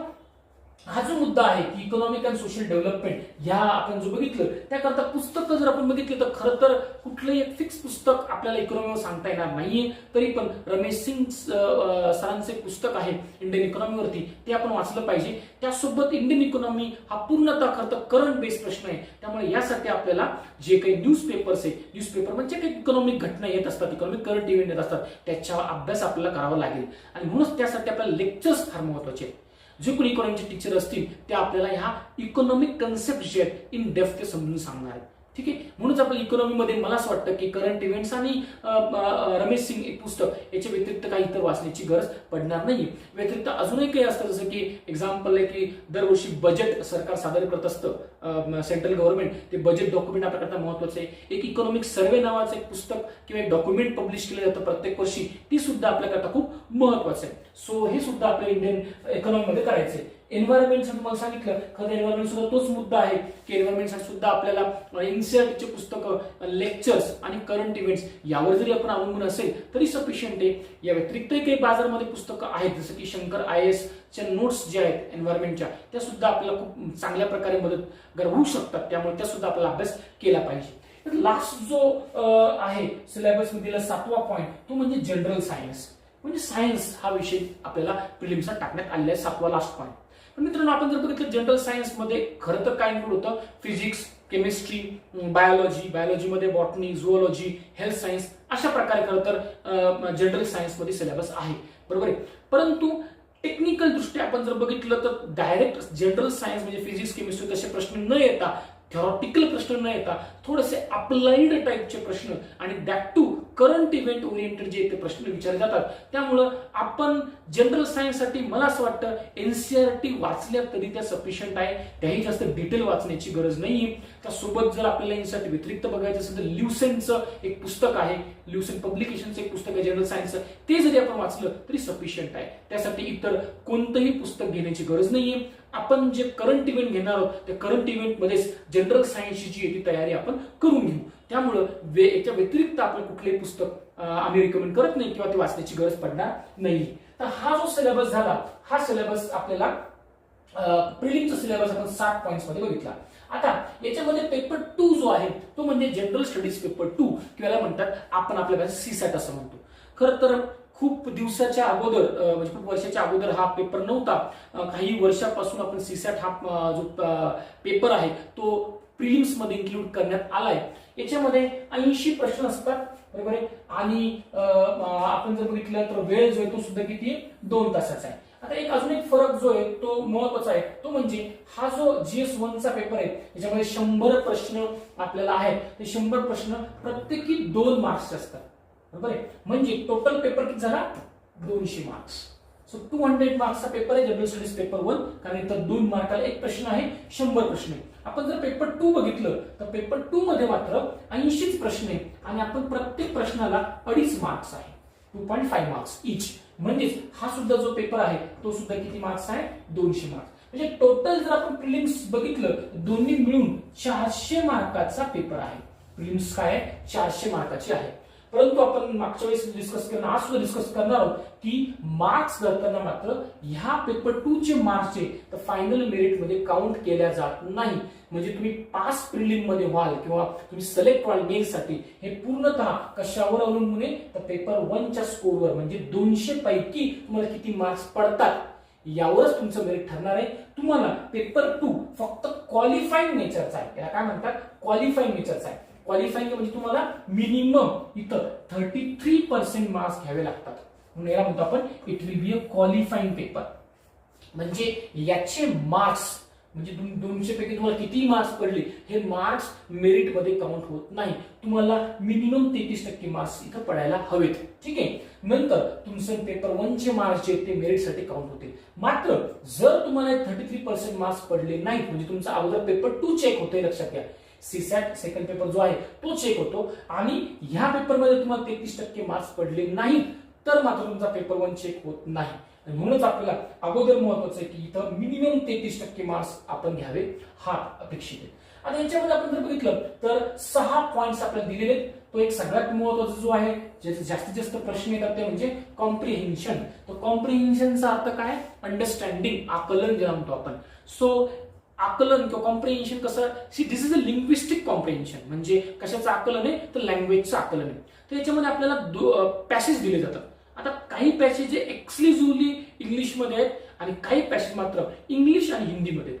A: हा जो मुद्दा आहे की इकॉनॉमिक अँड सोशल डेव्हलपमेंट, ह्या आपण जो बघितलं त्याकरता पुस्तकं जर आपण बघितली तर खरं तर कुठलंही एक फिक्स पुस्तक आपल्याला इकॉनॉमीवर सांगता येणार नाहीये. तरी पण रमेश सिंग सरांचे पुस्तक आहे इंडियन इकॉनॉमीवरती, ते आपण वाचलं पाहिजे. त्यासोबत इंडियन इकॉनॉमी हा पूर्णतः खरं तर करंट बेस्ड प्रश्न आहे. त्यामुळे यासाठी आपल्याला जे काही न्यूजपेपर्स आहे, न्यूजपेपर म्हणजे काही इकॉनॉमिक घटना येत असतात, इकॉनॉमिक करंट इव्हेंट येत असतात, त्याच्यावर अभ्यास आपल्याला करावा लागेल. आणि म्हणूनच त्यासाठी आपल्याला लेक्चर्स फार महत्वाचे आहेत. जे कोणी इकॉनॉमीचे टीचर असतील ते आपल्याला ह्या इकॉनॉमिक कन्सेप्ट जे आहेत इन डेप्थ ते समजून सांगणार आहेत. ठीक आहे. म्हणूनच आपल्या इकॉनॉमीमध्ये मला असं वाटतं की करंट इव्हेंट्स आणि रमेश सिंग एक पुस्तक याच्या व्यतिरिक्त काही इतर वाचण्याची गरज पडणार नाही. व्यतिरिक्त अजूनही काही असतं, जसं की एक्झाम्पल आहे की दरवर्षी बजेट सरकार सादर करत असतं, सेंट्रल गव्हर्नमेंट, ते बजेट डॉक्युमेंट आपल्याकरता महत्वाचं आहे. एक इकॉनॉमिक सर्व्हे नावाचं एक पुस्तक किंवा एक डॉक्युमेंट पब्लिश केलं जातं प्रत्येक वर्षी, ती सुद्धा आपल्याकरता खूप महत्वाचं आहे. सो हे सुद्धा आपल्या इंडियन इकॉनॉमीमध्ये करायचं आहे. एन्व्हायरमेंटसाठी मला सांगितलं, खरं एन्व्हायरमेंट सुद्धा तोच मुद्दा आहे की एन्व्हायरमेंटसाठी सुद्धा आपल्याला एनसीईआरटीचे पुस्तकं, लेक्चर्स आणि करंट इव्हेंट्स यावर जरी आपण अवलंबून असेल तरी सफिशियंट आहे. या व्यतिरिक्तही काही बाजारामध्ये पुस्तकं आहेत, जसं की शंकर IAS च्या नोट्स ज्या आहेत एन्व्हायरमेंटच्या, त्या सुद्धा आपल्याला खूप चांगल्या प्रकारे मदत होऊ शकतात. त्यामुळे त्या सुद्धा आपल्याला अभ्यास केला पाहिजे. लास्ट जो आहे सिलेबस मधील 7वा पॉईंट, तो म्हणजे जनरल सायन्स. म्हणजे सायन्स हा विषय आपल्याला प्रिलिम्सला टाकण्यात आलेला आहे, 7वा लास्ट पॉईंट. पण मित्रांनो, आपण जर बघितलं जनरल सायन्स मध्ये खरं तर काय इन्क्लूड होतं, फिजिक्स, केमिस्ट्री, बायोलॉजीमध्ये बॉटनी, झुओलॉजी, हेल्थ सायन्स, अशा प्रकारे खरं तर जनरल सायन्स मध्ये सिलेबस आहे, बरोबर आहे. परंतु टेक्निकल दृष्ट्या आपण जर बघितलं तर डायरेक्ट जनरल सायन्स म्हणजे फिजिक्स, केमिस्ट्री तसे प्रश्न न येता, थेरॉटिकल प्रश्न न येता, थोडेसे अप्लाइड टाईपचे प्रश्न आणि that to current event oriented जे ते प्रश्न विचारले जातात. त्यामुळं आपण जनरल सायन्स साठी मला असं वाटतं एनसीईआरटी वाचल्या तरी त्या सफिशियंट आहे, त्याही जास्त डिटेल वाचण्याची गरज नाहीये. त्यासोबत जर आपल्याला एनसीईआरटी व्यतिरिक्त बघायचं असेल तर ल्युसेंटचं एक पुस्तक आहे, ल्युसेंट पब्लिकेशनचं एक पुस्तक आहे जनरल सायन्सचं, ते जरी आपण वाचलं तरी सफिशियंट आहे. त्यासाठी इतर कोणतंही पुस्तक घेण्याची गरज नाहीये. आपण जे करंट इव्हेंट घेणार आहोत त्या करंट इव्हेंट मध्येच जनरल सायन्सची जी तयारी आपण करून घेऊ. त्यामुळं याच्या व्यतिरिक्त आपलं कुठलंही पुस्तक आम्ही रिकमेंड करत नाही किंवा ते वाचण्याची गरज पडणार नाही. तर हा जो सिलेबस झाला, हा सिलेबस आपल्याला प्रिलिमचा सिलेबस आपण 7 पॉईंट्स मध्ये बघितला. आता याच्यामध्ये पेपर 2 जो आहे तो म्हणजे जनरल स्टडीज पेपर 2 किंवा म्हणतात आपण आपल्या सीसॅट असं म्हणतो. खरं तर खूप दिवसाच्या अगोदर म्हणजे खूप वर्षाच्या अगोदर हा पेपर नव्हता. काही वर्षापासून आपण सीसॅट हा जो पेपर आहे तो प्रिलिम्स मध्ये इन्क्लूड करण्यात आलाय. याच्यामध्ये 80 प्रश्न असतात, बरोबर आहे. आणि आपण जर बघितलं तर वेळ जो आहे तो सुद्धा किती 2 तासाचा आहे. आता एक अजून एक फरक जो आहे तो महत्वाचा आहे, तो म्हणजे हा जो GS1 चा पेपर आहे याच्यामध्ये 100 प्रश्न आपल्याला आहेत. ते 100 प्रश्न प्रत्येकी 2 मार्क्स असतात, बरोबर आहे. म्हणजे टोटल पेपर किती झाला 200 मार्क्स. सो 200 मार्क्सचा पेपर आहे जनरल स्टडीज पेपर 1, कारण इथं 2 मार्काला एक प्रश्न आहे, 100 प्रश्न आहे. आपण जर पेपर 2 बघितलं तर पेपर 2 मध्ये मात्र 80 प्रश्न आहे आणि आपण प्रत्येक प्रश्नाला 2.5 मार्क्स आहे, 2.5 मार्क्स इच. म्हणजेच हा सुद्धा जो पेपर आहे तो सुद्धा किती मार्क्स आहे 200 मार्क्स. म्हणजे टोटल जर आपण प्रिलिम्स बघितलं दोन्ही मिळून 400 मार्काचा पेपर आहे. प्रिलिम्स काय आहे 400 मार्काची आहे. परंतु आपण मागच्या वेळेस डिस्कस करणार, आज सुद्धा डिस्कस करणार आहोत की मार्क्स धरताना मात्र ह्या पेपर 2 चे मार्क्स तर फायनल मेरिट मध्ये काउंट केल्या जात नाही. म्हणजे तुम्ही पास प्रिलिम मध्ये व्हाल किंवा तुम्ही सिलेक्ट व्हाल मेन्ससाठी, हे पूर्णतः कशावर अवलंबून आहे तर पेपर 1 च्या स्कोरवर. म्हणजे 200 पैकी तुम्हाला किती मार्क्स पडतात यावरच तुमचं मेरिट ठरणार आहे. तुम्हाला पेपर 2 फक्त क्वालिफाईंग नेचरचा आहे. याला काय म्हणतात क्वालिफाईंग नेचरचा आहे. क्वालिफाईंग म्हणजे तुम्हाला मिनिमम इथं 33% मार्क्स घ्यावे लागतात. म्हणून याला म्हणतो आपण it will be a qualifying paper. म्हणजे याचे मार्क्स म्हणजे 200 पैकी तुम्हाला किती मार्क्स पडले हे मार्क्स मेरिट मध्ये काउंट होत नाही. तुम्हाला मिनिमम 33% मार्क्स इथं पडायला हवेत. ठीक आहे. नंतर तुमचं पेपर 1 चे मार्क्स जे ते मेरिट साठी काउंट होते. मात्र जर तुम्हाला 33% मार्क्स पडले नाहीत म्हणजे तुमचा अगोदर पेपर 2 चेक होतोय, लक्षात घ्या. सीसॅट सेकंड पेपर जो आहे तो चेक होतो आणि ह्या पेपरमध्ये तुम्हाला 33% मार्क्स पडले नाहीत तर मात्र तुमचा पेपर 1 चेक होत नाही. म्हणूनच आपल्याला अगोदर महत्वाचं आहे की इथं मिनिमम 33% मार्क्स आपण घ्यावे हा अपेक्षित आहे. आता याच्यामध्ये आपण जर बघितलं तर 6 पॉइंट्स आपल्याला दिलेले आहेत. तो एक सगळ्यात महत्वाचा जो आहे ज्याचे जास्तीत जास्त प्रश्न येतात ते म्हणजे कॉम्प्रिहेन्शन. तो कॉम्प्रिहेन्शनचा अर्थ काय? अंडरस्टँडिंग, आकलन ज्याला म्हणतो आपण. सो आकलन किंवा कॉम्प्रिहेन्शन कसं, दिस इज अ लिंग्विस्टिक कॉम्प्रिहेन्शन. म्हणजे कशाचं आकलन आहे तर लँग्वेजचं आकलन आहे. तर याच्यामध्ये आपल्याला पॅसेज दिले जातात. आता काही पॅसेज एक्सक्लुझिव्हली इंग्लिशमध्ये आहेत आणि काही पॅसेज मात्र इंग्लिश आणि हिंदीमध्ये.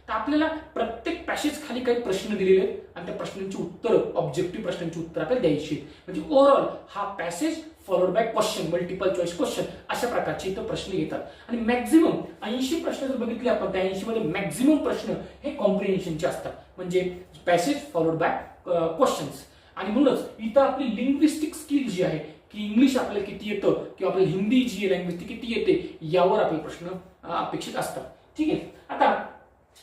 A: तर आपल्याला प्रत्येक पॅसेज खाली काही प्रश्न दिलेले आहेत आणि त्या प्रश्नांची उत्तर, ऑब्जेक्टिव्ह प्रश्नांची उत्तर आपल्याला द्यायची. म्हणजे ओव्हरऑल हा passage followed by question, multiple choice question अशा प्रकारचे इथं प्रश्न येतात. आणि मॅक्झिमम 80 प्रश्न जर बघितले आपण त्या 80 मध्ये मॅक्झिमम प्रश्न हे कॉम्प्रिहेन्शनचे असतात. म्हणजे पॅसेज फॉलोड बाय क्वेश्चन्स. आणि म्हणूनच इथं आपली लिंग्विस्टिक स्किल जी आहे की इंग्लिश आपल्याला किती येतं किंवा आपल्याला हिंदी जी लँग्वेज ती किती येते यावर आपले प्रश्न अपेक्षित असतात. ठीक आहे. आता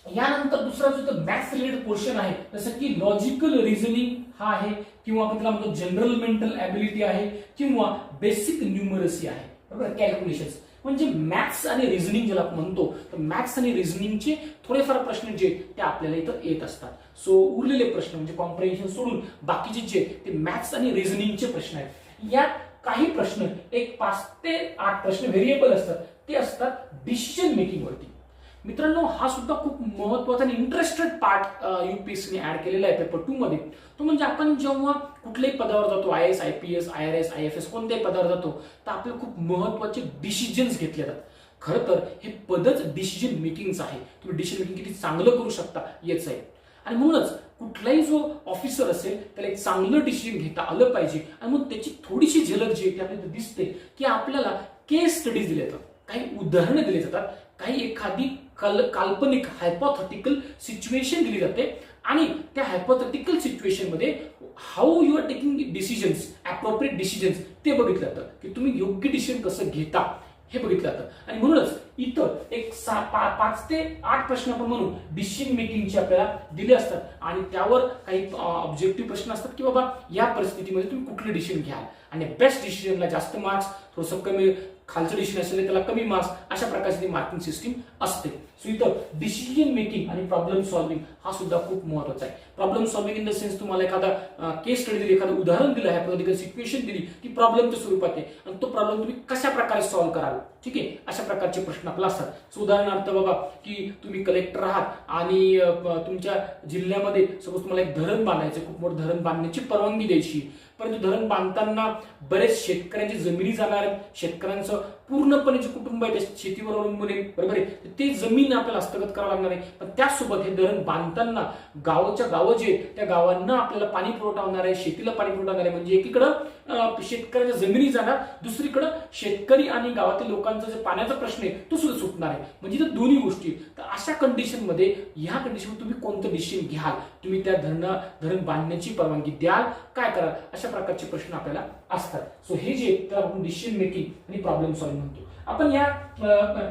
A: यानंतर दुसरा जो मॅथ्स रिलेटेड पोर्शन आहे जसं की लॉजिकल रिझनिंग हा आहे किंवा आपण त्याला म्हणतो जनरल मेंटल ॲबिलिटी आहे किंवा बेसिक न्यूमरसी आहे. बरोबर, कॅल्क्युलेशन्स म्हणजे मॅथ्स आणि रिझनिंग ज्याला आपण म्हणतो. तर मॅथ्स आणि रिझनिंगचे थोडेफार प्रश्न जे ते आपल्याला इथं येत असतात. सो उरलेले प्रश्न म्हणजे कॉम्प्रिहेन्शन सोडून बाकीचे जे ते मॅथ्स आणि रिझनिंगचे प्रश्न आहेत. यात काही प्रश्न 5 ते 8 प्रश्न व्हेरिएबल असतात. ते असतात डिसिजन मेकिंग वरती. मित्रांनो हा सुद्धा खूप महत्वाचा आणि इंटरेस्टेड पार्ट युपीएससीने ऍड केलेला आहे पेपर 2 मध्ये. तो म्हणजे आपण जेव्हा कुठल्याही पदावर जातो, IAS, IPS, IRS, IFS कोणत्याही पदावर जातो तर आपल्याला खूप महत्वाचे डिसिजन्स घेतले जातात. खरं तर हे पदच डिसिजन मेकिंगचं आहे. तुम्ही डिसिजन मेकिंग किती चांगलं करू शकता याच आहे. आणि म्हणूनच कुठलाही जो ऑफिसर असेल त्याला एक चांगलं डिसिजन घेता आलं पाहिजे. आणि मग त्याची थोडीशी झलक जी आहे ती आपल्याला दिसते की आपल्याला केस स्टडीज दिले जातात, काही उदाहरणं दिली जातात, काही एखादी काल्पनिक हायपोथेटिकल सिच्युएशन दिली जाते आणि त्या हायपोथेटिकल सिच्युएशन मध्ये how you are taking decisions, appropriate decisions ते बघितलं जातं की तुम्ही योग्य डिसिजन कसं घेता हे बघितलं जातं. आणि म्हणूनच इथं 5 ते 8 प्रश्न आपण म्हणून डिसिजन मेकिंगचे आपल्याला दिले असतात आणि त्यावर काही ऑब्जेक्टिव्ह प्रश्न असतात की बाबा या परिस्थितीमध्ये तुम्ही कुठले डिसिजन घ्याल आणि बेस्ट डिसिजनला जास्त मार्क्स, थोडंसं कमी खालचं डिसिजन असेल त्याला कमी मार्क्स, अशा प्रकारची मार्किंग सिस्टीम असते. सो इथं डिसिजन मेकिंग आणि प्रॉब्लेम सॉल्विंग हा सुद्धा खूप महत्वाचा आहे. Problem solving in the sense तुम्हाला एखादा केस स्टडी दिली, एखादं उदाहरण दिलं, हायपोथेटिकल सिच्युएशन दिली ती प्रॉब्लेमच्या स्वरूपात आहे आणि तो प्रॉब्लेम तुम्ही कशा प्रकारे सॉल्व्ह कराल. ठीक आहे, अशा प्रकारचे प्रश्न आपला असतात. सो उदाहरणार्थ बाबा की तुम्ही कलेक्टर आहात आणि तुमच्या जिल्ह्यामध्ये सपोज तुम्हाला एक धरण बांधायचं, खूप मोठं धरण बांधण्याची परवानगी द्यायची. परंतु धरण बांधताना बरेच शेतकऱ्यांची जमिनी जाणार आहेत, शेतकऱ्यांचं पूर्णपणे जे कुटुंब आहे ते शेतीवर अवलंबून आहे. बरोबर आहे, ते जमीन आपल्याला हस्तगत करावं लागणार आहे. पण त्याचसोबत हे धरण बांधताना गावच्या गावं जे त्या गावांना आपल्याला पाणी पुरवठा होणार आहे, शेतीला पाणी पुरवठा होणार आहे. म्हणजे एकीकडं शेतकऱ्याच्या जमिनी जाणार, दुसरीकडं शेतकरी आणि गावातील लोकांचा जे पाण्याचा प्रश्न आहे तो सुद्धा सुटणार आहे. म्हणजे तर दोन्ही गोष्टी. तर अशा कंडिशन मध्ये ह्या कंडिशन तुम्ही कोणतं डिसिजन घ्याल, तुम्ही त्या धरण बांधण्याची परवानगी द्याल, काय कराल, अशा प्रकारचे प्रश्न आपल्याला असतात. सो हे जे त्याला आपण डिसिजन मेकिंग आणि प्रॉब्लेम सॉल्विंग म्हणतो. आपण या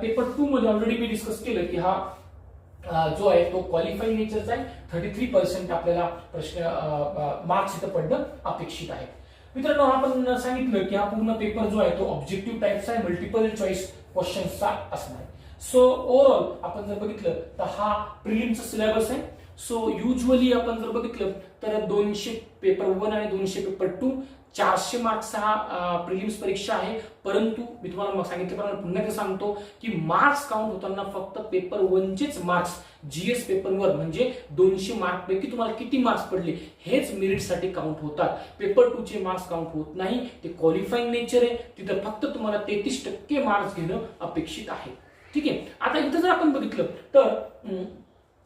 A: पेपर 2 मध्ये ऑलरेडी मी डिस्कस केलं की हा जो आहे तो क्वालिफाईंग नेचरचा आहे. 33% आपल्याला प्रश्न मार्क्स इथं पडणं अपेक्षित आहे. मित्रांनो आपण सांगितलं की हा पूर्ण पेपर जो आहे तो ऑब्जेक्टिव्ह टाइपचा आहे, मल्टिपल चॉईस क्वेश्चन्सचा असणार आहे. सो ओव्हरऑल आपण जर बघितलं तर हा प्रिलिमचा सिलेबस आहे. सो युजली आपण जर बघितलं तर 200 पेपर 1 आणि 200 पेपर 2, 400 मार्क्स हा प्रिलिम्स परीक्षा आहे. परंतु मी तुम्हाला सांगितल्याप्रमाणे पुन्हा एकदा सांगतो की मार्क्स काउंट होताना फक्त पेपर 1 चेच मार्क्स जीएस पेपर वर म्हणजे 200 मार्क पैकी तुम्हाला किती मार्क्स पडले हेच मेरिट साठी काउंट होतात. पेपर 2 चे मार्क्स काउंट होत नाही. ते क्वालिफाईंग नेचर आहे, तिथं फक्त तुम्हाला 33% मार्क्स घेणं अपेक्षित आहे. ठीक आहे. आता इथं जर आपण बघितलं तर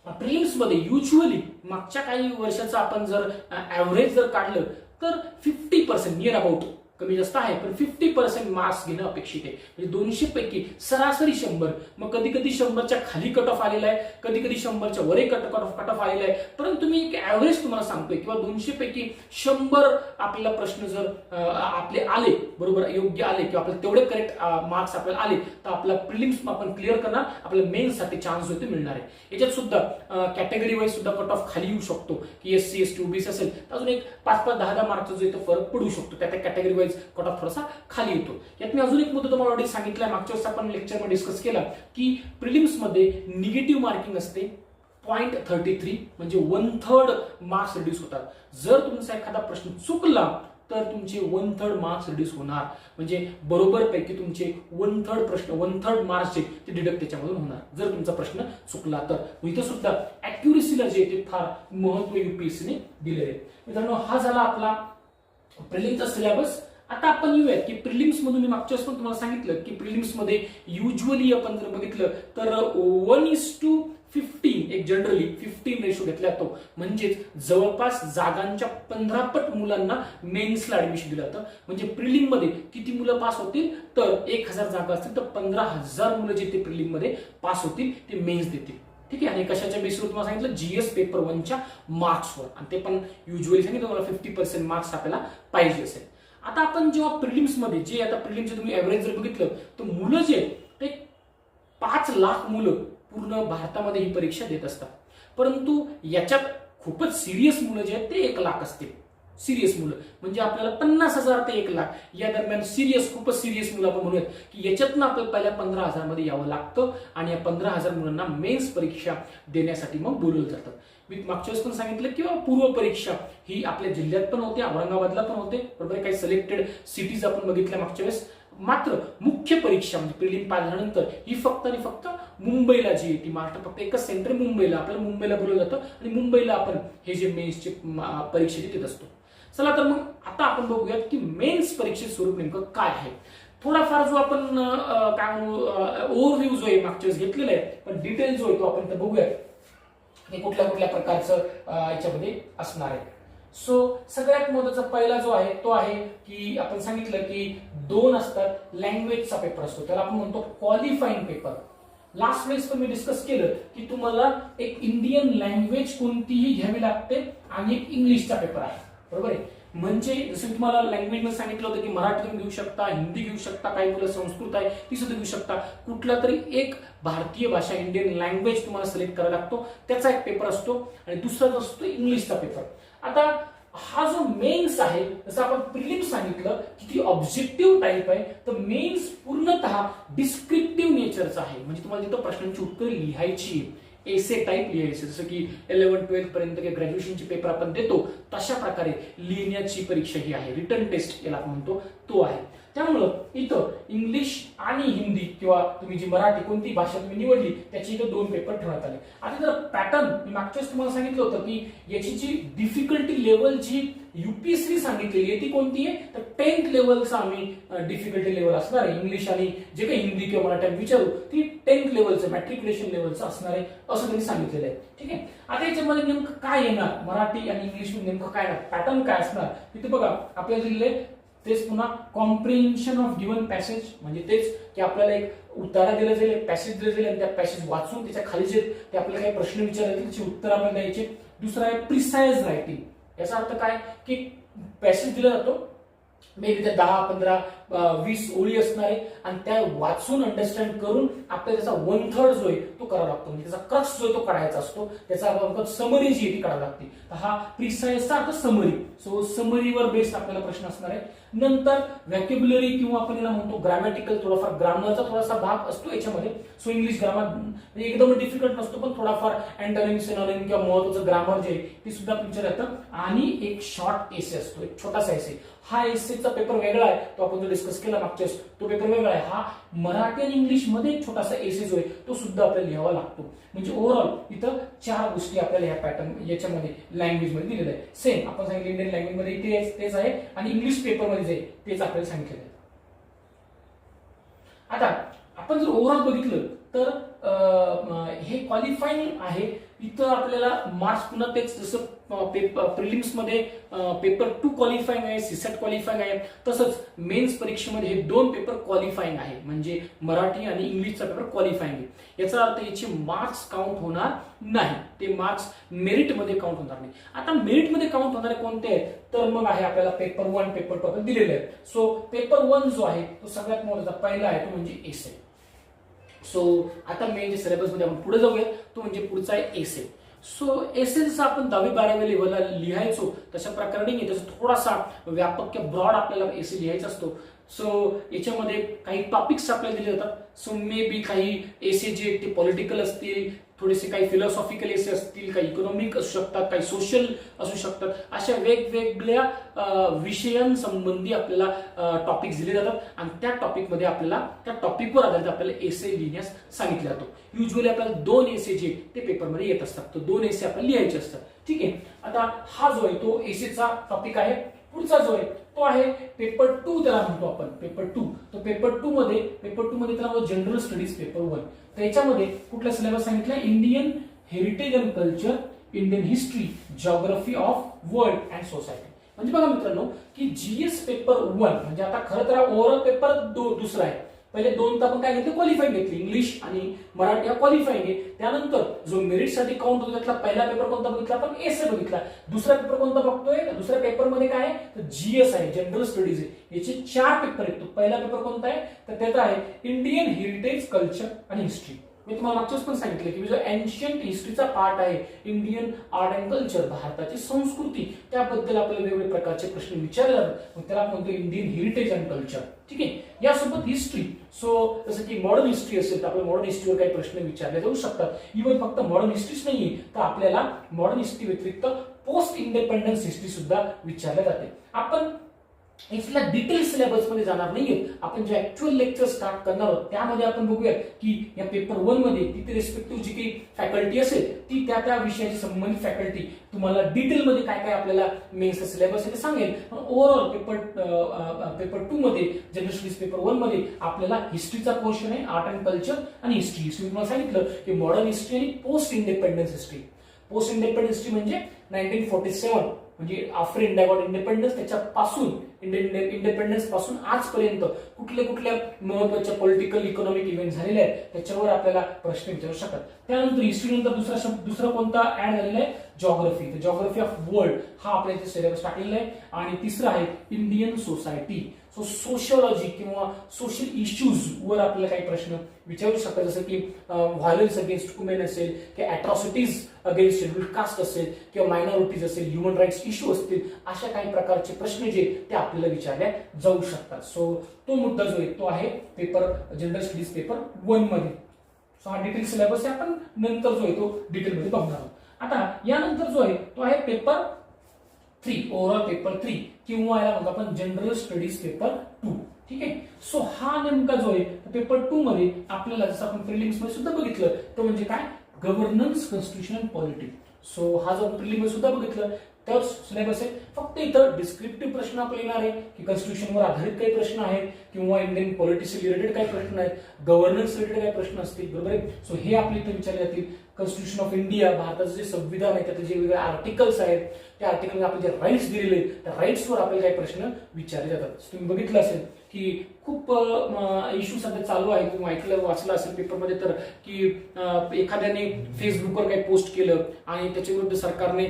A: प्रिलिम्स मध्ये युजली मागच्या काही वर्षाचं आपण जर ऍव्हरेज जर काढलं तर 50% नियर अबाउट कमी जास्त आहे, पण 50% मार्क्स घेणं अपेक्षित आहे. म्हणजे 200 पैकी सरासरी 100. मग कधी कधी 100च्या खाली कट ऑफ आलेला आहे, कधी कधी 100च्या वरही कट ऑफ आलेला आहे, परंतु मी एक ऍव्हरेज तुम्हाला सांगतोय किंवा 200 पैकी 100 आपल्याला प्रश्न जर आपले आले, बरोबर योग्य आले किंवा आपल्याला तेवढे करेक्ट मार्क्स आपल्याला आले, तर आपला प्रिलिम्स आपण क्लिअर करणार, आपल्याला मेन्स साठी चान्स होते मिळणार आहे. याच्यात सुद्धा कॅटेगरी वाईज सुद्धा कट ऑफ खाली येऊ शकतो, की SC ST OBC असेल तर अजून एक 5-5 10-10 मार्कचा जो फरक पडू शकतो, त्या कॅटेगरी वाईज कट ऑफ थोडासा खाली येतो. यात मी अजून एक मुद्दा तुम्हाला ऑलरेडी सांगितलाय, मागच्या वेळेस आपण लेक्चरमध्ये डिस्कस केला की प्रिलिम्स मध्ये निगेटिव्ह मार्किंग असते 0.33, म्हणजे 1/3 मार्क्स रिड्यूस होतात. जर तुमचा एखादा प्रश्न चुकला तर तुमचे 1/3 मार्क्स रिड्यूस होणार, म्हणजे बरोबर पैकी तुमचे 1/3 मार्क्स जे ते डिडक्ट त्याच्यामधून होणार जर तुमचा प्रश्न चुकला तर. इथं सुद्धा अॅक्युरेसीला जे ते फार महत्व UPSCने दिलेले आहे. मित्रांनो, हा झाला आपला प्रिलिम्सचा सिलेबस. आता आपण येऊयात की प्रिलिम्स मधून मी मागच्या वेळेस पण तुम्हाला सांगितलं की प्रिलिम्स मध्ये युजली आपण जर बघितलं तर 1:15 एक जनरली 15 रेशो घेतला जातो, म्हणजेच जवळपास जागांच्या 15 पट मुलांना मेन्सला ऍडमिशन दिलं जातं. म्हणजे प्रिलिम मध्ये किती मुलं पास होतील तर 1000 जागा असतील तर 15,000 मुलं जे ते प्रिलिम मध्ये पास होतील ते मेन्स देतील. ठीक आहे. आणि कशाच्या बेसवर तुम्हाला सांगितलं, GS पेपर 1च्या मार्क्सवर, आणि ते पण युजली सांगितलं तुम्हाला 50% मार्क्स आपल्याला पाहिजे असेल. आता आपण जेव्हा प्रिलिम्स मध्ये जे आता प्रिलिम्सचे तुम्ही ऍव्हरेज जर बघितलं तर मुलं जे ते 5 लाख मुलं पूर्ण भारतामध्ये ही परीक्षा देत असतात, परंतु याच्यात खूपच सिरियस मुलं जे आहेत ते 1 लाख असतील. सिरियस मुलं म्हणजे आपल्याला 50,000 ते 1 लाख या दरम्यान खूपच सिरियस मुलं आपण म्हणूयात की याच्यातनं आपल्याला पहिल्या 15,000 मध्ये यावं लागतं, आणि या 15,000 मुलांना मेन्स परीक्षा देण्यासाठी मग बोलवलं जातं. मी मागच्या वेळेस पण सांगितलं किंवा पूर्व परीक्षा ही आपल्या जिल्ह्यात पण होते, औरंगाबादला पण होते, बरोबर. काही सिलेक्टेड सिटीज आपण बघितल्या मागच्या वेळेस. मात्र मुख्य परीक्षा म्हणजे प्रिलिम पास झाल्यानंतर ही फक्त आणि फक्त मुंबईला जी येते, महाराष्ट्र फक्त एकच सेंटर मुंबईला, आपल्याला मुंबईला बोलवलं जातं आणि मुंबईला आपण हे जे मेन्सचे परीक्षा देत असतो. चला तर मग आता आपण बघूयात की मेन्स परीक्षेचं स्वरूप नेमकं काय आहे. थोडाफार जो आपण काय म्हणू ओव्हरव्ह्यू जो आहे मागच्या वेळेस घेतलेला आहे, पण डिटेल जो आहे तो आपण बघूयात की कुठल्या कुठल्या प्रकारचं याच्यामध्ये असणार आहे. सो सगळ्यात महत्त्वाचा पहिला जो आहे तो आहे की आपण सांगितलं की 2 असतात, लँग्वेजचा पेपर असतो, त्याला आपण म्हणतो क्वालिफाईंग पेपर. लास्ट वेळेस पण मी डिस्कस केलं की तुम्हाला एक इंडियन लँग्वेज कोणतीही घ्यावी लागते आणि एक इंग्लिशचा पेपर आहे, बरोबर आहे. म्हणजे जसं तुम्हाला लँग्वेज मध्ये सांगितलं होतं की मराठी तुम्ही घेऊ शकता, हिंदी घेऊ शकता, काही मुलं संस्कृत आहे ती सुद्धा घेऊ शकता, कुठला तरी एक भारतीय भाषा इंडियन लँग्वेज तुम्हाला सिलेक्ट करायला लागतो, त्याचा एक पेपर असतो, आणि दुसरा जो असतो इंग्लिशचा पेपर. आता हा जो मेन्स आहे, जसं आपण प्रिलिम्स सांगितलं की ती ऑब्जेक्टिव्ह टाईप आहे, तर मेन्स पूर्णतः डिस्क्रिप्टिव्ह नेचरचा आहे. म्हणजे तुम्हाला तिथं प्रश्नांची उत्तरे लिहायची, एसे टाईप लिहायचे, जसं की 11-12 पर्यंत ग्रॅज्युएशनचे पेपर आपण देतो तशा प्रकारे लिहिण्याची परीक्षा ही आहे, रिटन टेस्ट याला म्हणतो तो आहे. त्यामुळं इथं इंग्लिश आणि हिंदी किंवा तुम्ही जी मराठी कोणती भाषा तुम्ही निवडली त्याची इथं 2 पेपर ठेवण्यात आले. आता जर पॅटर्न मी मागच्याच तुम्हाला सांगितलं होतं की याची जी डिफिकल्टी लेवल जी UPSC सांगितलेली आहे ती कोणती आहे, तर 10th लेवलचा आम्ही डिफिकल्टी लेवल असणार आहे. इंग्लिश आणि जे काही हिंदी किंवा मराठी विचारू ती 10th लेवलचं मॅट्रिक्युलेशन लेवलचं असणार आहे असं त्यांनी सांगितलेलं आहे. ठीक आहे. आता याच्यामध्ये नेमकं काय येणार, मराठी आणि इंग्लिश नेमकं काय येणार, पॅटर्न काय असणार तिथे बघा आपल्याला दिलेले तेच. पुन्हा कॉम्प्रिहेन्शन ऑफ गिवन पॅसेज, म्हणजे तेच की आपल्याला एक उत्तर दिलं जाईल, पॅसेज दिलं जाईल, आणि त्या पॅसेज वाचून त्याच्या खाली जे ते आपल्याला काही प्रश्न विचारले त्याची उत्तर आपल्याला द्यायचे. दुसरा आहे प्रिसाइज रायटिंग. याचा अर्थ काय की पॅसेज दिला जातो, मे बी त्या 10, 15, 20 ओळी असणार आहे, आणि त्या वाचून अंडरस्टँड करून आपल्याला त्याचा 1/3 जो आहे तो करावा लागतो, म्हणजे त्याचा क्रक्स जो आहे तो काढायचा असतो, त्याचा समरी जी आहे ती काढावी लागते. हा प्रिसाइजचा अर्थ समरी. सो समरीवर बेस्ड आपल्याला प्रश्न असणार आहे. नंतर व्हॅकॅब्युलरी किंवा आपण याला म्हणतो ग्रामॅटिकल, थोडाफार ग्रामरचा थोडासा भाग असतो याच्यामध्ये. सो इंग्लिश ग्रामर एकदम डिफिकल्ट नसतो, पण थोडाफार अँटोनिम, सिनोनिम किंवा महत्वाचं ग्रामर जे आहे ते सुद्धा विचार येतं. आणि एक शॉर्ट एसे असतो, एक छोटासा एसे. हा एसेचा पेपर वेगळा आहे, तो आपण जो डिस्कस केला मागच्या तो पेपर वेगळा आहे. हा मराठी आणि इंग्लिश मध्ये एक छोटासा एसे जो आहे तो सुद्धा आपल्याला लिहावा लागतो. म्हणजे ओव्हरऑल इथं 4 गोष्टी आपल्याला ह्या पॅटर्न याच्यामध्ये लँग्वेज मध्ये दिलेलं आहे. सेम आपण सांगितलं इंडियन लँग्वेज मध्ये तेच आहे, आणि इंग्लिश पेपर मध्ये जे तेच आपल्याला सांगितलेलं आहे. आता आपण जर ओव्हरऑल बघितलं तर हे क्वालिफाईंग आहे, इथं आपल्याला मार्क्स पुन्हा तेच जसं प्रिलिम्स मध्ये पेपर 2 क्वालिफाईंग आहे, सीसेट क्वालिफाईंग आहे, तसंच मेन्स परीक्षेमध्ये हे 2 पेपर क्वालिफाईंग आहे, म्हणजे मराठी आणि इंग्लिशचा पेपर क्वालिफाईंग आहे. याचा अर्थ याचे मार्क्स काउंट होणार नाही, ते मार्क्स मेरिटमध्ये काउंट होणार नाही. आता मेरिटमध्ये काउंट होणारे कोणते आहेत, तर मग आहे आपल्याला पेपर 1, पेपर 2 आपण दिलेले आहेत. सो पेपर 1 जो आहे तो सगळ्यात मोठा पहिला आहे, तो म्हणजे एसे. सो आता मेन जे सिलेबस मध्ये आपण पुढे जाऊया तो म्हणजे पुढचा आहे एसे. सो एसे जसं आपण 10वी-12वी लेवलला लिहायचो तशा प्रकारे नाही, त्याचा थोडासा व्यापक किंवा ब्रॉड आपल्याला एसे लिहायचा असतो. सो याच्यामध्ये काही टॉपिक्स आपल्याला दिले जातात. सो मे बी काही एसे जे ते पॉलिटिकल असतील, थोडेसे काही फिलॉसॉफिकल एसे असतील, काही इकॉनॉमिक असू शकतात, काही सोशल असू शकतात. अशा वेगवेगळ्या विषयांसंबंधी आपल्याला टॉपिक्स दिले जातात आणि त्या टॉपिकमध्ये आपल्याला त्या टॉपिकवर आधारित आपल्याला एसे लिहिण्यास सांगितलं जातो. युजली आपल्याला 2 एसे जे ते पेपरमध्ये येत असतात, तर 2 एसे आपल्याला लिहायचे असतात. ठीक आहे. आता हा जो आहे तो एसेचा टॉपिक आहे. पुढचा जो आहे तो आहे पेपर 2, त्याला म्हणतो आपण पेपर 2. तो पेपर 2 मध्ये त्याला जनरल स्टडीज पेपर 1. तर याच्यामध्ये कुठला सिलेबस सांगितलं, Indian heritage and culture, Indian history, geography of world and society. म्हणजे बघा मित्रांनो की जीएस पेपर 1 म्हणजे आता खरं तर ओव्हरऑल पेपर दुसरा आहे. पहिले 2 तर आपण काय घेतले, क्वालिफाईंग घेतली, इंग्लिश आणि मराठी हा क्वालिफाईंग आहे. त्यानंतर जो मेरिटसाठी काउंट होतो त्यातला पहिला पेपर कोणता बघितला आपण, एसे बघितला. दुसरा पेपर कोणता बघतोय, दुसऱ्या पेपर मध्ये काय आहे, तर जीएस आहे, जनरल स्टडीज आहे. याचे 4 पेपर आहेत. पहिला पेपर कोणता आहे, तर त्याचा आहे इंडियन हेरिटेज, कल्चर आणि हिस्ट्री. मी तुम्हाला मागच्याच पण सांगितलं की जो एन्शियंट हिस्ट्रीचा पार्ट आहे, इंडियन आर्ट अँड कल्चर, भारताची संस्कृती, त्याबद्दल आपल्याला वेगवेगळे प्रकारचे प्रश्न विचारले जातात. मग त्याला आपण म्हणतो इंडियन हेरिटेज अँड कल्चर. ठीक आहे. यासोबत हिस्ट्री. सो जसं की मॉडर्न हिस्ट्री असेल तर आपल्याला मॉडर्न हिस्ट्रीवर काही प्रश्न विचारले जाऊ शकतात. इव्हन फक्त मॉडर्न हिस्ट्रीच नाहीये, तर आपल्याला मॉडर्न हिस्ट्री व्यतिरिक्त पोस्ट इंडिपेंडन्स हिस्ट्री सुद्धा विचारल्या जाते. आपण इथल्या डिटेल सिलेबस मध्ये जाणार नाहीये. आपण जे ऍक्च्युअल लेक्चर स्टार्ट करणार आहोत त्यामध्ये आपण बघूया की या पेपर 1 मध्ये तिथे रिस्पेक्टिव्ह जी काही फॅकल्टी असेल ती त्या विषयाची संबंधित फॅकल्टी तुम्हाला डिटेल मध्ये काय काय आपल्याला मेन्सचा सिलेबस आहे ते सांगेल. पण ओव्हरऑल पेपर 2 मध्ये जनरल स्टडीज पेपर 1 मध्ये आपल्याला हिस्ट्रीचा पोर्शन आहे, आर्ट अँड कल्चर आणि हिस्ट्री. तुम्हाला सांगितलं की मॉडर्न हिस्ट्री आणि post independence history. Post independence history म्हणजे 1947 म्हणजे आफ्टर इंडिया गॉट इंडिपेंडन्स, त्याच्यापासून इंडिपेंडन्स पासून आजपर्यंत कुठल्या महत्वाच्या पॉलिटिकल इकॉनॉमिक इव्हेंट झालेले आहेत त्याच्यावर आपल्याला प्रश्न विचारू शकतात. त्यानंतर हिस्ट्री नंतर दुसरा कोणता ऍड झालेला आहे, जिओग्राफी. तर जिओग्राफी ऑफ वर्ल्ड हा आपल्या इथे सिलेबस टाकलेला आहे. आणि तिसरा आहे इंडियन सोसायटी. सो सोशियोलॉजी किंवा सोशल इश्यूज वर आपल्याला काही प्रश्न विचारू शकतात, जसं की व्हायलन्स अगेन्स्ट वुमेन असेल किंवा अॅट्रॉसिटीज अगेन्स्ट शेड्यूल्ड कास्ट असेल किंवा मायनॉरिटीज असेल, ह्युमन राईट्स इश्यू असतील, अशा काही प्रकारचे प्रश्न जे ते आपल्याला विचारले जाऊ शकतात. सो तो मुद्दा जो आहे तो आहे पेपर जनरल स्टडीज पेपर 1 मध्ये. सो हा डिटेल सिलेबस आहे, आपण नंतर जो आहे तो डिटेल मध्ये बघणार आहोत. आता यानंतर जो आहे तो आहे पेपर 3, ओव्हरऑल पेपर 3 किंवा याला म्हणतो आपण जनरल स्टडीज पेपर 2. ठीक आहे. सो हा नेमका जो आहे पेपर 2 मध्ये आपल्याला जसं आपण प्रिलिम्स मध्ये सुद्धा बघितलं तो म्हणजे काय, governance, constitution and polity. So हा जो प्रिलिम्स सुद्धा बघितलं तर सिलेबस आहे. फक्त इथं डिस्क्रिप्टिव्ह प्रश्न आपले येणार आहे की कॉन्स्टिट्यूशनवर आधारित काही प्रश्न आहेत किंवा इंडियन पॉलिटिक्स रिलेटेड काही प्रश्न आहेत, गव्हर्नन्स रिलेटेड काही प्रश्न असतील, बरोबर आहे. सो हे आपले इथे विचारले जातील. कॉन्स्टिट्यूशन ऑफ इंडिया, भारताचं जे संविधान आहे त्याचे जे वेगवेगळे आर्टिकल्स आहेत त्या आर्टिकलमध्ये आपले जे राईट्स दिलेले आहेत त्या राईट्सवर आपल्याला काही प्रश्न विचारले जातात. तुम्ही बघितलं असेल की खूप इश्यू सध्या चालू आहे, तुम्ही ऐकलं वाचलं असेल पेपरमध्ये तर की एखाद्याने फेसबुकवर काही पोस्ट केलं आणि त्याच्या विरुद्ध सरकारने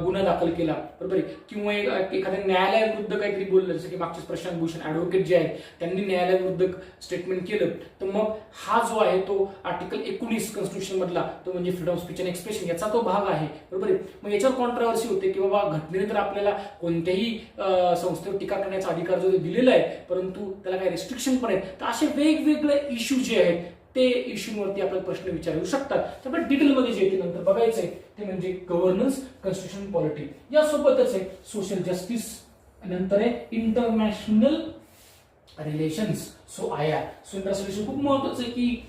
A: गुन्हा दाखल केला, बरोबर आहे. किंवा एखाद्या न्यायालयाविरुद्ध काहीतरी बोललं, जसं की मागचे प्रशांत भूषण ऍडव्होकेट जे आहेत त्यांनी न्यायालयाविरुद्ध स्टेटमेंट केलं, तर मग हा जो आहे तो आर्टिकल 19 कॉन्स्टिट्यूशन मधला तो म्हणजे freedom of speech and expression याचा तो भाग आहे, बरोबर आहे. मग याच्यावर कॉन्ट्रोवर्सी होते की बाबा घटनेने तर आपल्याला कोणत्याही संस्थेवर टीका करण्याचा अधिकार जो दिलेला आहे, परंतु त्याला काही रिस्ट्रिक्शन पण आहेत. तर असे वेगवेगळे इश्यू जे आहेत ते इश्यूवरती आपल्याला प्रश्न विचारू शकतात. तर डिटेलमध्ये जे ते नंतर बघायचंय ते म्हणजे गव्हर्नन्स, कॉन्स्टिट्यूशन, पॉलिटी. यासोबतच आहे सोशल जस्टिस, नंतर आहे international relations. So IR. So इंटरसोल्युशन खूप महत्वाचं आहे की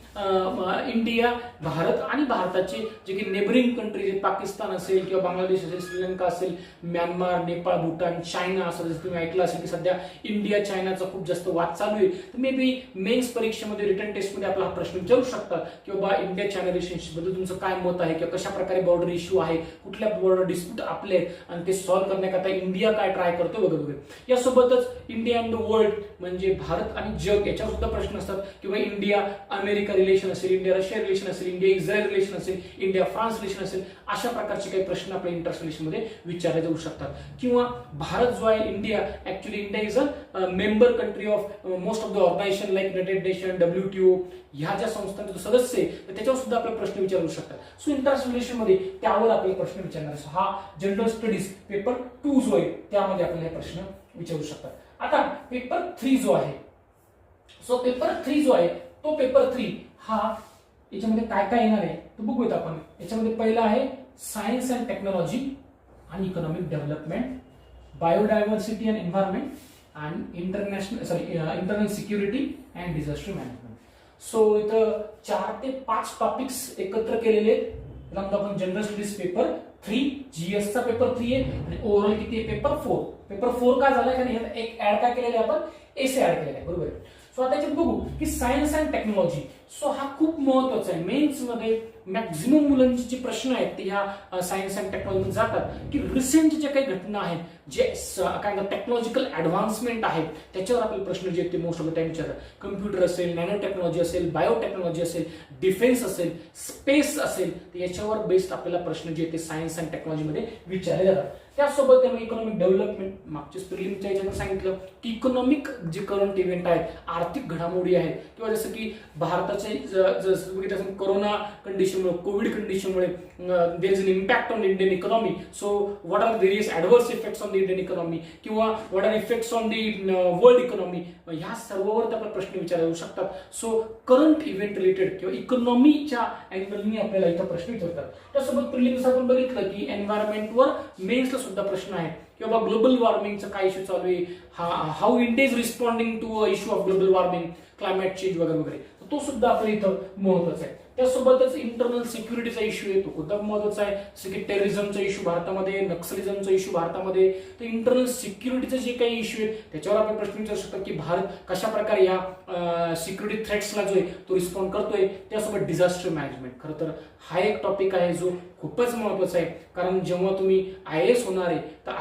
A: इंडिया, भारत आणि भारताचे जे काही नेबरिंग कंट्री, पाकिस्तान असेल किंवा बांगलादेश असेल, श्रीलंका असेल, म्यानमार, नेपाळ, भूटान, चायना असं जसं तुम्ही ऐकलं असेल की सध्या इंडिया चायनाचा खूप जास्त वाद चालू आहे. तर मे बी मेन्स परीक्षेमध्ये, रिटन टेस्टमध्ये आपला हा प्रश्न विचारू शकतात की बाबा इंडिया चायना रिलेशनशिप बद्दल तुमचं काय मत आहे, किंवा कशा प्रकारे बॉर्डर इश्यू आहे, कुठल्या बॉर्डर डिस्प्यूट आपले आहेत आणि ते सॉल्व्ह करण्याकरता इंडिया काय ट्राय करतो वगैरे वगैरे. यासोबतच इंडिया अँड द वर्ल्ड म्हणजे भारत आणि जग याच्यावर सुद्धा प्रश्न असतात किंवा इंडिया अमेरिका रिलेशन असेल, इंडिया रशिया रिलेशन असेल, इंडिया इस्रायल रिलेशन असेल, इंडिया फ्रान्स रिलेशन असेल, अशा प्रकारचे काही प्रश्न आपल्या इंटरसोल्युशन मध्ये विचारले जाऊ शकतात. किंवा भारत जो आहे, India India is a member country of most of the organisation like United Nation, WTO, ह्या ज्या संस्थांचे सदस्य आहे त्याच्यावर सुद्धा आपल्याला प्रश्न विचारू शकतात. सो इंटरसोल्युशन मध्ये त्यावर आपल्याला प्रश्न विचारणार. हा जनरल स्टडीज पेपर 2 जो आहे त्यामध्ये आपल्याला हे प्रश्न विचारू शकतात. आता पेपर 3 जो आहे, सो पेपर 3 जो आहे तो पेपर 3 हा याच्यामध्ये काय काय येणार आहे तो बघूयात आपण. याच्यामध्ये पहिला आहे सायन्स अँड टेक्नॉलॉजी आणि economic development, biodiversity and environment आणि internal security and disaster management. So इथं 4 ते 5 टॉपिक्स एकत्र केलेले आहेत. त्यानंतर आपण जनरल स्टडीज पेपर 3, GS चा पेपर 3 आहे आणि ओव्हरऑल किती आहे पेपर 4. पेपर 4 का झाला कारण ह्यात एक ऍड काय केलेलं आहे आपण, एसे ऍड केलेला आहे, बरोबर. सो आता याच्यात बघू की सायन्स अँड टेक्नॉलॉजी. सो हा खूप महत्वाचा आहे. मेन्स मध्ये मॅक्झिमम मुलांचे जे प्रश्न आहेत ते ह्या सायन्स अँड टेक्नॉलॉजी जातात की रिसेंट ज्या काही घटना आहेत, जे काय म्हणतात टेक्नॉलॉजिकल ऍडव्हान्समेंट आहेत त्याच्यावर आपले प्रश्न जे ते मोस्ट ऑफ द टाइम विचारतात. कम्प्युटर असेल, नॅनो टेक्नॉलॉजी असेल, बायोटेक्नॉलॉजी असेल, डिफेन्स असेल, स्पेस असेल, तर याच्यावर बेस्ड आपल्याला प्रश्न जे ते सायन्स अँड टेक्नॉलॉजीमध्ये विचारले जातात. त्यासोबत त्यामुळे इकॉनॉमिक डेव्हलपमेंट, मागच्या प्रिलिमच्या याच्यात सांगितलं की इकॉनॉमिक जे करंट इव्हेंट आहेत, आर्थिक घडामोडी आहेत, किंवा जसं की भारताचे जसं बघितलं असेल कोरोना कंडिशनमुळे, कोविड कंडिशनमुळे there is an impact on Indian economy. So what are various adverse effects on the Indian economy, किंवा what are effects on the world economy, ह्या सर्वांवर आपण प्रश्न विचारले जाऊ शकतात. सो करंट इव्हेंट रिलेटेड किंवा इकॉनॉमीच्या अँगलनी आपल्याला इथं प्रश्न विचारतात. त्यासोबत प्रिलिम्स आपण बघितलं की एन्व्हायरमेंटवर मेन्सला सुद्धा प्रश्न आहे किंवा ग्लोबल वॉर्मिंगचा काय इश्यू चालू आहे, how India is responding to issue of global warming, climate change वगैरे वगैरे, तो सुद्धा आपल्या इथं महत्वाचा आहे. त्यासोबतच इंटरनल सिक्युरिटीचा इश्यू आहे, तो सुद्धा महत्वाचा आहे. जसं की टेररिझमचा इश्यू भारतामध्ये, नक्सलिझमचा इश्यू भारतामध्ये, तर इंटरनल सिक्युरिटीचे जे काही इश्यू आहेत त्याच्यावर आपण प्रश्न विचारू शकतो की भारत कशा प्रकारे या सिक्युरिटी थ्रेट्सला जो आहे तो रिस्पॉन्ड करतोय. त्यासोबत डिझास्टर मॅनेजमेंट, खरं तर हा एक टॉपिक आहे जो खूपच महत्वाचा आहे. कारण जेव्हा तुम्ही IAS होणार आहे तर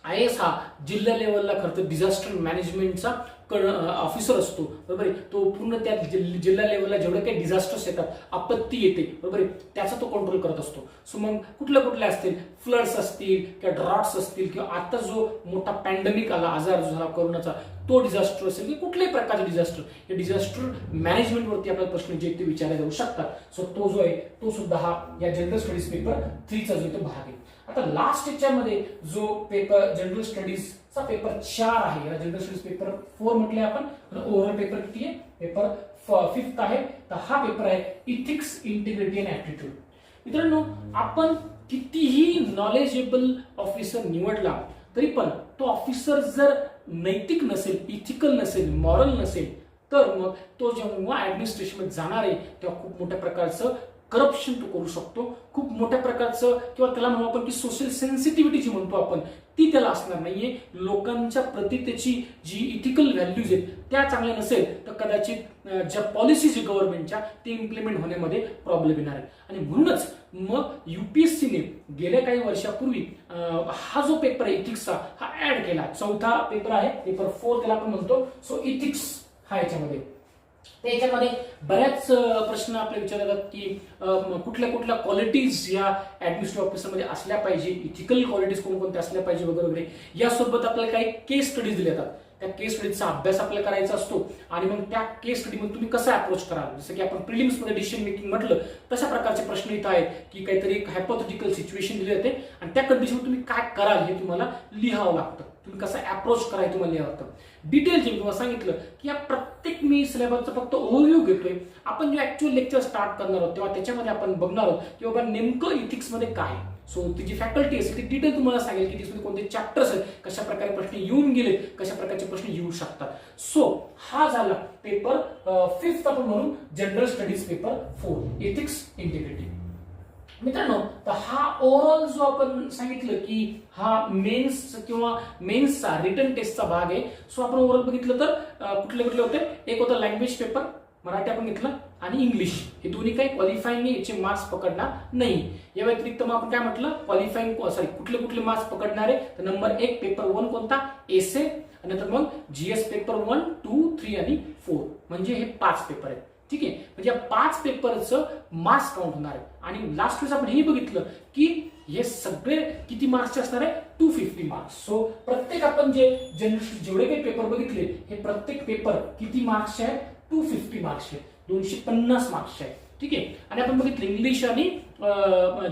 A: IAS हा जिल्हा लेवलला खरं तर डिझास्टर मॅनेजमेंटचा ऑफिसर असतो, बरोबर आहे. तो पूर्ण त्या जिल्हा लेवलला जेवढे काही डिझास्टर्स येतात, आपत्ती येते, बरोबर आहे, त्याचा तो कंट्रोल करत असतो. सो मग कुठल्या असतील, फ्लड्स असतील किंवा ड्रॉट्स असतील, किंवा आता जो मोठा पॅन्डेमिक आला, आजार झाला कोरोनाचा, तो डिझास्टर असेल की कुठल्याही प्रकारचे डिझास्टर, या डिझास्टर मॅनेजमेंटवरती आपल्याला प्रश्न जे ते विचारले जाऊ शकतात. सो तो जो आहे तो सुद्धा हा या जनरल स्टडीज पेपर 3 चा जो तो भाग आहे. आता लास्ट याच्यामध्ये जो पेपर जनरल स्टडीजचा पेपर 4 आहे, याला जनरल स्टडीज पेपर 4 म्हटले आपण. ओव्हरऑल पेपर किती आहे, पेपर 5th आहे. तर हा पेपर आहे इथिक्स, इंटिग्रिटी अँड ऍप्टिट्यूड. मित्रांनो, आपण कितीही नॉलेजेबल ऑफिसर निवडला तरी पण तो ऑफिसर जर नैतिक नसेल, इथिकल नसेल, मॉरल नसेल, तर मग तो जेव्हा ऍडमिनिस्ट्रेशन मध्ये जाणार आहे तेव्हा खूप मोठ्या प्रकारचं करप्शन तो करू शकतो, खूप मोठ्या प्रकारचं, किंवा त्याला म्हणू आपण की सोशल सेन्सिटिव्हिटी जी म्हणतो आपण, ती त्याला असणार नाहीये. लोकांच्या प्रती त्याची जी इथिकल व्हॅल्यूज आहेत त्या चांगल्या नसेल तर कदाचित ज्या पॉलिसीज आहे गव्हर्नमेंटच्या ते इम्प्लिमेंट होण्यामध्ये प्रॉब्लेम येणार आहे. आणि म्हणूनच मग UPSCने गेल्या काही वर्षापूर्वी हा जो पेपर आहे इथिक्सचा हा ऍड केला. 4था पेपर आहे, पेपर 4 त्याला आपण म्हणतो. सो इथिक्स हा याच्यामध्ये, त्याच्यामध्ये बऱ्याच प्रश्न आपल्याला विचारले जातात की कुठल्या क्वालिटीज या ऍडमिनिस्ट्रेटिव्ह ऑफिसरमध्ये असल्या पाहिजे, इथिकल क्वालिटीज कोणकोणत्या असल्या पाहिजे वगैरे वगैरे. यासोबत आपल्याला काही केस स्टडीज दिले जातात, त्या केस स्टडीजचा अभ्यास आपल्याला करायचा असतो आणि मग त्या केस स्टडीमध्ये तुम्ही कसं अप्रोच कराल. जसं की आपण प्रिलिम्समध्ये डिसिजन मेकिंग म्हटलं तशा प्रकारचे प्रश्न इथं आहेत की काहीतरी एक हायपोथेटिकल सिच्युएशन दिली जाते आणि त्या कंडिशनमध्ये तुम्ही काय कराल हे तुम्हाला लिहावं लागतं, तुम्ही कसं अप्रोच करायचं तुम्हाला लिहावं लागतं. डिटेल जे तुम्हाला सांगितलं की या प्रत्येक मी सिलेबसचा फक्त ओव्हरव्ह्यू घेतोय. आपण जे ऍक्च्युअल लेक्चर स्टार्ट करणार आहोत तेव्हा त्याच्यामध्ये आपण बघणार आहोत की बाबा नेमकं इथिक्समध्ये काय. सो ती जी फॅकल्टी असेल ती डिटेल तुम्हाला सांगेल की त्यामध्ये कोणते चॅप्टर्स आहेत, कशा प्रकारे प्रश्न येऊन गेले, कशा प्रकारचे प्रश्न येऊ शकतात. सो हा झाला पेपर 5th आपण म्हणून general studies paper 4 ethics integrity. मित्रांनो, तर हा ओव्हरऑल जो आपण सांगितलं की हा मेन्स किंवा मेन्सचा रिटन टेस्टचा भाग आहे. सो आपण ओव्हरऑल बघितलं तर कुठले कुठले होते, एक होता लँग्वेज पेपर, मराठी आपण घेतलं, आणि इंग्लिश, हे दोन्ही काही क्वालिफाईंग याचे मार्क्स पकडणार नाही. या व्यतिरिक्त मग आपण काय म्हटलं, क्वालिफाईंग कुठले कुठले मार्क्स पकडणारे, तर नंबर 1 पेपर 1 कोणता, एसे, आणि नंतर मग जीएस पेपर 1, 2, 3 आणि 4, म्हणजे हे 5 पेपर आहेत. ठीक आहे, म्हणजे या 5 पेपरचं मार्क्स काउंट होणार आहे. आणि लास्ट वेळेस आपण हे बघितलं की हे सगळे किती मार्क्सचे असणार आहे, 250 मार्क्स. सो प्रत्येक आपण जेवढे काही पेपर बघितले, हे प्रत्येक पेपर किती मार्क्सचे आहे, 250 मार्क्सचे, 250 मार्क्सचे आहे. ठीक आहे, आणि आपण बघितलं इंग्लिश आणि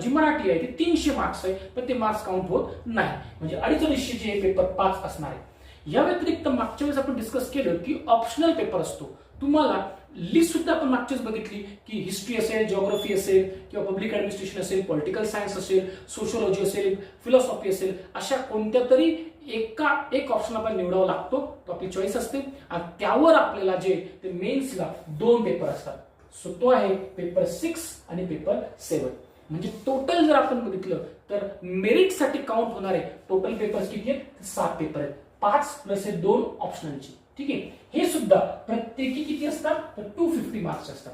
A: जी मराठी आहे ते 300 मार्क्स आहे, पण ते मार्क्स काउंट होत नाही, म्हणजे 250 हे पेपर 5 असणार आहे. या व्यतिरिक्त मागच्या वेळेस आपण डिस्कस केलं की ऑप्शनल पेपर असतो. तुम्हाला लिस्ट सुद्धा आपण मागच्याच बघितली की हिस्ट्री असेल, जिओग्राफी असेल, किंवा पब्लिक ऍडमिनिस्ट्रेशन असेल, पॉलिटिकल सायन्स असेल, सोशियोलॉजी असेल, फिलॉसॉफी असेल, अशा कोणत्या तरी एक ऑप्शन आपण निवडावा लागतो, तो आपली चॉईस असते. आणि त्यावर आपल्याला जे ते मेन्सला 2 पेपर असतात. सो तो आहे पेपर 6 आणि पेपर 7. म्हणजे टोटल जर आपण बघितलं तर मेरिटसाठी काउंट होणारे टोटल पेपर्स किती आहेत, 7 पेपर आहेत, 5 प्लस 2 ऑप्शनलची. ठीक आहे, हे सुद्धा प्रत्येकी किती असतात, तर 250 मार्क्स असतात,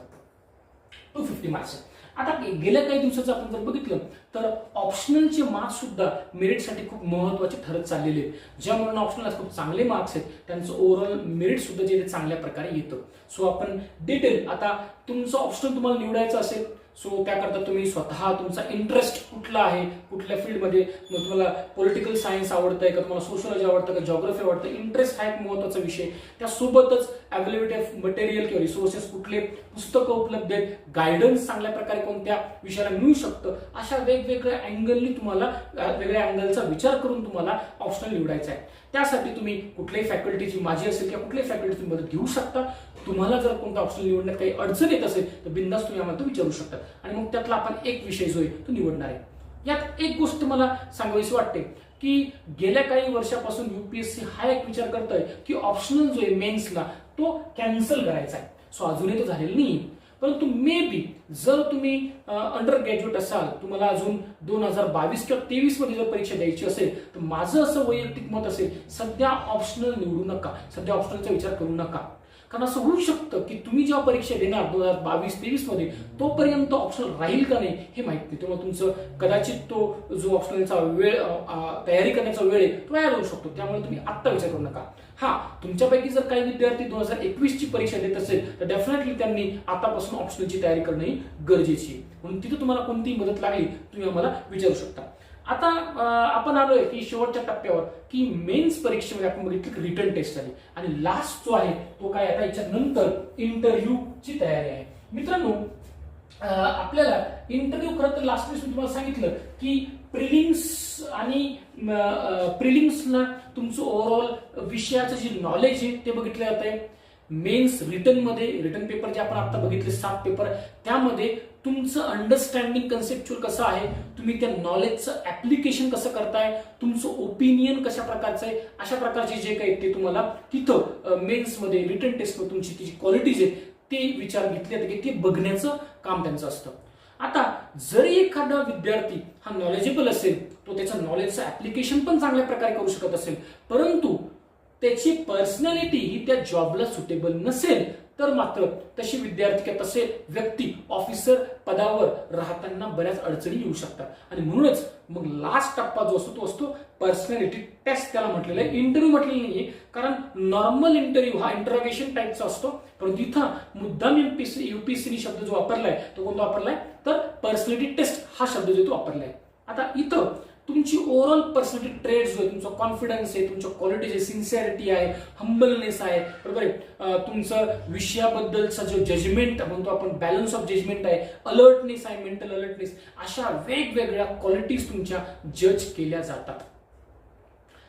A: 250 मार्क्स. आता गेल्या काही दिवसाचं आपण जर बघितलं तर ऑप्शनलचे मार्क्स सुद्धा मेरिटसाठी खूप महत्त्वाचे ठरत चाललेले आहेत. ज्या मुलांना ऑप्शनल खूप चांगले मार्क्स आहेत त्यांचं ओव्हरऑल मेरिट सुद्धा जे चांगल्या प्रकारे येतं. सो आपण डिटेल, आता तुमचं ऑप्शनल तुम्हाला निवडायचं असेल, सो त्याकरता तुम्ही स्वतः तुमचा इंटरेस्ट कुठला आहे, कुठल्या फील्डमध्ये, मग तुम्हाला पॉलिटिकल सायन्स आवडतंय का, तुम्हाला सोशियोलॉजी आवडतं का, जिओग्राफी आवडतं, इंटरेस्ट हा एक महत्त्वाचा विषय. त्यासोबतच अवेलेबिलिटी ऑफ मटेरियल किंवा रिसोर्सेस, कुठले पुस्तकं उपलब्ध आहेत, गायडन्स चांगल्या प्रकारे कोणत्या विषयाला मिळू शकतं, अशा वेगवेगळ्या अँगलनी तुम्हाला वेगळ्या अँगलचा विचार करून तुम्हाला ऑप्शनल निवडायचा आहे. त्यासाठी तुम्ही कुठल्याही फॅकल्टीची, माझी असेल किंवा कुठल्याही फॅकल्टीची मदत घेऊ शकता. तुम्हाला जर कोणता ऑप्शन निवडण्यात काही अडचण येत असेल तर बिंदास तुम्ही आम्हाला तो विचारू शकता, आणि मग त्यातला आपण एक विषय जो आहे तो निवडणार आहे. यात एक गोष्ट मला सांगावीशी वाटते की गेल्या काही वर्षापासून युपीएससी हा एक विचार करतोय की ऑप्शनल जो आहे मेन्सला तो कॅन्सल करायचा आहे. सो अजूनही तो झालेला नाही, परंतु मे बी जर तुम्ही अंडर ग्रॅज्युएट असाल, तुम्हाला अजून 2022 किंवा 23 मध्ये जर परीक्षा द्यायची असेल, तर माझं असं वैयक्तिक मत असेल, सध्या ऑप्शनल निवडू नका, सध्या ऑप्शनलचा विचार करू नका. कारण असं होऊ शकतं की तुम्ही जेव्हा परीक्षा देणार 2022-23 मध्ये, तोपर्यंत ऑप्शनल राहील का नाही हे माहित नाही. तेव्हा तुमचं कदाचित तो जो ऑप्शनलचा वेळ, तयारी करण्याचा वेळ आहे तो वाया जाऊ शकतो. त्यामुळे तुम्ही आत्ता विचार करू नका. हा, तुमच्यापैकी जर काही विद्यार्थी 2021 ची परीक्षा देत असेल तर डेफिनेटली त्यांनी आतापासून ऑप्शनलची तयारी करणं ही गरजेची आहे. म्हणून तिथे तुम्हाला कोणतीही मदत लागली तुम्ही आम्हाला विचारू शकता. आता आपण आलोय की शेवटच्या टप्प्यावर की मेन्स परीक्षेमध्ये आपण बघितलं की रिटन टेस्ट झाली, आणि लास्ट जो आहे तो काय, आता याच्या नंतर इंटरव्ह्यूची तयारी आहे. मित्रांनो, आपल्याला इंटरव्ह्यू खरं तर लास्ट वेळेस मी तुम्हाला सांगितलं की प्रिलिम्स आणि प्रिलिम्सला तुमचं ओव्हरऑल विषयाचं जे नॉलेज आहे ते बघितलं जात आहे. मेन्स रिटन पेपर जे आपण आता बघितले 7 पेपर, त्यामध्ये तुमचं अंडरस्टँडिंग कन्सेप्च्युअल कसं आहे, तुम्ही त्या नॉलेजचं ऍप्लिकेशन कसं करताय, तुमचं ओपिनियन कशा प्रकारचं आहे, अशा प्रकारचे जे काही ते तुम्हाला तिथं मेन्समध्ये रिटन टेस्टमध्ये तुमची ती क्वालिटीज आहेत ते विचार घेतले जाते की ते बघण्याचं काम त्यांचं असतं. आता जरी एखादा विद्यार्थी हा नॉलेजेबल असेल, तो त्याचं नॉलेजचं ऍप्लिकेशन पण चांगल्या प्रकारे करू शकत असेल, परंतु त्याची पर्सनॅलिटी ही त्या जॉबला सुटेबल नसेल, तर मात्र तशी विद्यार्थी किंवा तसे व्यक्ती ऑफिसर पदावर राहताना बऱ्याच अडचणी येऊ शकतात. आणि म्हणूनच मग लास्ट टप्पा जो असतो तो असतो पर्सनॅलिटी टेस्ट. त्याला म्हटलेलं आहे, इंटरव्ह्यू म्हटलेलं नाहीये, कारण नॉर्मल इंटरव्ह्यू हा इंटरोगेशन टाईपचा असतो, पण तिथं मुद्दाम युपीएससीने शब्द जो वापरलाय तो कोणता वापरलाय, तर पर्सनॅलिटी टेस्ट हा शब्द जो तो वापरलाय. आता इथं तुमची ओव्हरऑल पर्सनॅलिटी ट्रेट जो आहे, तुमचा कॉन्फिडन्स आहे, तुमच्या क्वालिटीज आहे, सिन्सिअरिटी आहे, हंबलनेस आहे, बरोबर आहे, तुमचं विषयाबद्दलचा जो जजमेंट म्हणतो आपण, बॅलन्स ऑफ जजमेंट आहे, अलर्टनेस आहे, मेंटल अलर्टनेस, अशा वेगवेगळ्या क्वालिटीज तुमच्या जज केल्या जातात.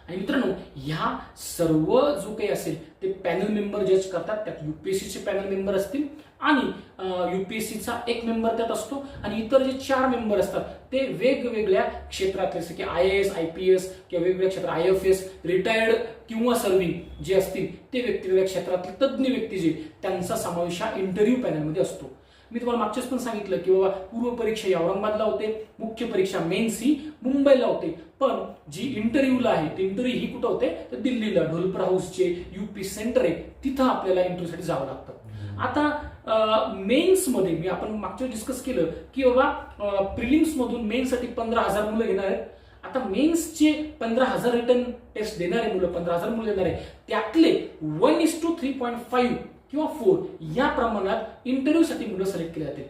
A: आणि मित्रांनो, ह्या सर्व जो काही असेल ते पॅनल मेंबर जज करतात. त्यात युपीएससीचे पॅनल मेंबर असतील आणि युपीएससीचा एक मेंबर त्यात असतो आणि इतर जे 4 मेंबर असतात ते वेगवेगळ्या क्षेत्रातले, जसे की IAS, IPS किंवा वेगवेगळ्या क्षेत्रात IFS, रिटायर्ड किंवा सर्व्हिंग जे असतील ते वेगवेगळ्या क्षेत्रातले तज्ज्ञ व्यक्ती जे त्यांचा समावेश हा इंटरव्ह्यू पॅनलमध्ये असतो. मी तुम्हाला मागच्याच पण सांगितलं की बाबा पूर्व परीक्षा ही औरंगाबादला होते, मुख्य परीक्षा मेन्स ही मुंबईला होते, पण जी इंटरव्ह्यूला आहे ती इंटरव्ह्यू ही कुठं होते तर दिल्लीला ढोलपुर हाऊसचे UP सेंटर आहे, तिथं आपल्याला इंटरव्ह्यूसाठी जावं लागतं. आता मेन्स मध्ये मी आपण मागच्या डिस्कस केलं की बाबा प्रिलिम्स मधून मेन्स साठी 15,000 मुलं घेणार आहेत. आता मेन्सचे 15,000 रिटर्न टेस्ट देणारे मुलं, 15,000 मुलं देणारे, त्यातले 1:3.5 किंवा 4 या प्रमाणात इंटरव्ह्यूसाठी मुलं सिलेक्ट केले जातील.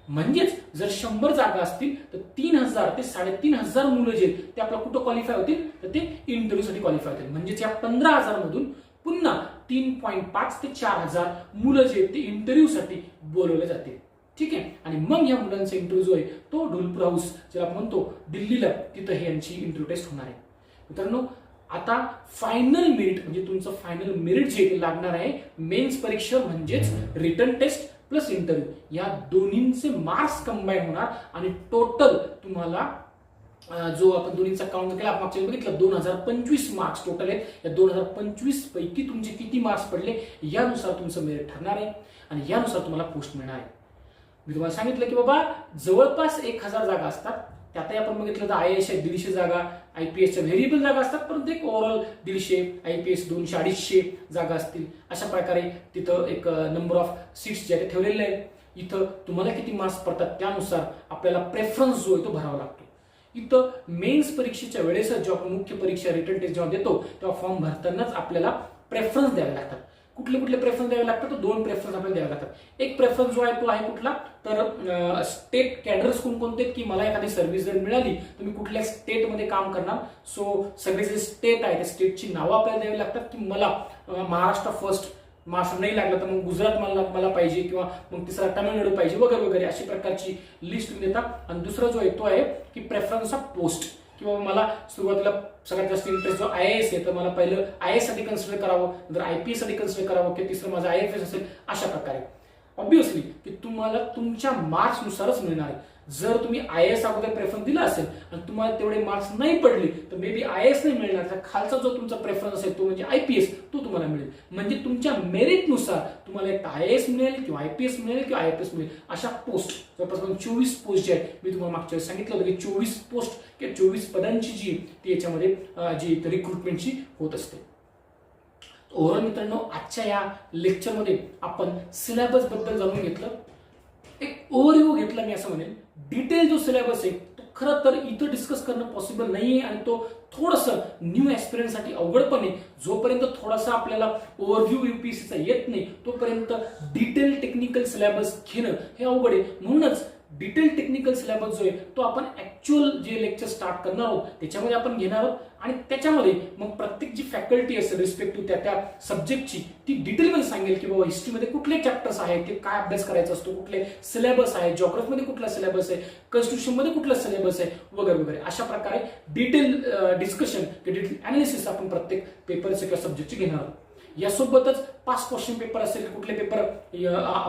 A: म्हणजेच जर 100 जागा असतील तर 3,000 ते 3,500 मुलं जे ते आपल्याला कुठं क्वालिफाय होतील तर ते इंटरव्ह्यूसाठी क्वालिफाय होतील. म्हणजेच या 15,000 मधून पुन्हा 3.5 ते 4,000 मुलं जे ते इंटरव्ह्यूसाठी बोलवले जातील. ठीक आहे. आणि मग या मुलांचा इंटरव्ह्यू जो आहे तो ढोलपुर हाऊस ज्याला आपण म्हणतो दिल्लीला, तिथं हे यांची इंटरव्ह्यू टेस्ट होणार आहे. मित्रांनो, आता फायनल मेरिट म्हणजे तुमचं फायनल मेरिट जे लागणार आहे मेन्स परीक्षा म्हणजेच रिटन टेस्ट प्लस इंटरव्ह्यू, या दोन्हींचे मार्क्स कंबाईन होणार आणि टोटल तुम्हाला जो आपण दोन्हीचा काउंट केला मागच्या बघितलं 2025 मार्क्स टोटल आहेत. या 2025 पैकी तुमचे किती मार्क्स पडले यानुसार तुमचं मेरिट ठरणार आहे आणि यानुसार तुम्हाला पोस्ट मिळणार आहे. मी तुम्हाला सांगितलं की बाबा जवळपास 1,000 जागा असतात. त्यातही आपण बघितलं तर IAS 150 जागा, IPSच्या व्हेरिएबल जागा असतात, परंतु एक ओव्हरऑल 150, IPS 200-250 जागा असतील. अशा प्रकारे तिथं एक नंबर ऑफ सीट्स जे आहेत ठेवलेले आहेत. इथं तुम्हाला किती मार्क्स पडतात त्यानुसार आपल्याला प्रेफरन्स जो आहे तो भरावा लागतो. इथं मेन्स परीक्षेच्या वेळेस जेव्हा आपण मुख्य परीक्षा रिटन टेस्ट जेव्हा देतो तेव्हा फॉर्म भरतानाच आपल्याला प्रेफरन्स द्यावे लागतात. कुठले कुठले प्रेफरन्स द्यावे लागतात तर 2 प्रेफरन्स आपल्याला द्यावे लागतात. एक प्रेफरन्स जो आहे तो आहे कुठला तर स्टेट कॅडर्स कोणकोणते की मला एखादी सर्व्हिस जर मिळाली तर मी कुठल्या स्टेटमध्ये काम करणार. सो सगळे जे स्टेट आहे त्या स्टेटची नावं आपल्याला द्यावी लागतात की मला महाराष्ट्र फर्स्ट, महाराष्ट्र नाही लागला तर मग गुजरात मला पाहिजे किंवा मग तिसरा तामिळनाडू पाहिजे वगैरे वगैरे अशी प्रकारची लिस्ट तुम्ही देता. आणि दुसरा जो आहे तो आहे की प्रेफरन्स ऑफ पोस्ट, किंवा मला सुरुवातीला सगळ्यात जास्त इंटरेस्ट जो IAS आहे तर मला पहिलं IAS साठी कन्सिडर करावं, नंतर IPS साठी कन्सिडर करावं, की तिसरं माझं IFS असेल. अशा प्रकारे ऑब्विसली की तुम्हाला तुमच्या मार्क्स नुसारच मिळणार आहे. जर तुम्ही IAS अगोदर प्रेफरन्स दिला असेल आणि तुम्हाला तेवढे मार्क्स नाही पडले तर मे बी IAS नाही मिळणार, तर खालचा जो तुमचा प्रेफरन्स असेल तो म्हणजे IPS तो तुम्हाला मिळेल. म्हणजे तुमच्या मेरिटनुसार तुम्हाला एक IAS मिळेल किंवा IPS मिळेल किंवा IFS मिळेल. अशा पोस्ट जवळपास 24 पोस्ट जे आहेत मी तुम्हाला मागच्या वेळेस सांगितलं होतं की 24 पोस्ट किंवा 24 पदांची जी ती याच्यामध्ये जी रिक्रुटमेंटची होत असते. ओव्हरऑल मित्रांनो, आजच्या या लेक्चरमध्ये आपण सिलेबस बद्दल जाणून घेतलं, एक ओव्हरव्ह्यू घेतला मी असं म्हणेल. डिटेल जो सिलेबस आहे तो खरं तर इथं डिस्कस करणं पॉसिबल नाहीये आणि तो थोडंसं न्यू एक्सपिरियन्ससाठी अवघड पण आहे. जोपर्यंत थोडासा आपल्याला ओव्हरव्ह्यू UPSCचा येत नाही तोपर्यंत डिटेल टेक्निकल सिलेबस घेणं हे अवघड आहे. म्हणूनच डिटेल टेक्निकल सिलेबस जो आहे तो आपण ऍक्च्युअल जे लेक्चर स्टार्ट करणार आहोत त्याच्यामध्ये आपण घेणार आहोत आणि त्याच्यामध्ये मग प्रत्येक जी फॅकल्टी असेल रिस्पेक्टिव्ह त्या सब्जेक्टची ती डिटेलमध्ये सांगेल की बाबा हिस्ट्रीमध्ये कुठले चॅप्टर्स आहेत, ते काय अभ्यास करायचा असतो, कुठले सिलेबस आहे, जिओग्राफीमध्ये कुठला सिलेबस आहे, कॉन्स्टिट्यूशनमध्ये कुठला सिलेबस आहे वगैरे वगैरे. अशा प्रकारे डिटेल डिस्कशन डिटेल अनालिसिस आपण प्रत्येक पेपरचे किंवा सब्जेक्टचे घेणार आहोत. यासोबतच 5 क्वेश्चन पेपर असेल, कुठले पेपर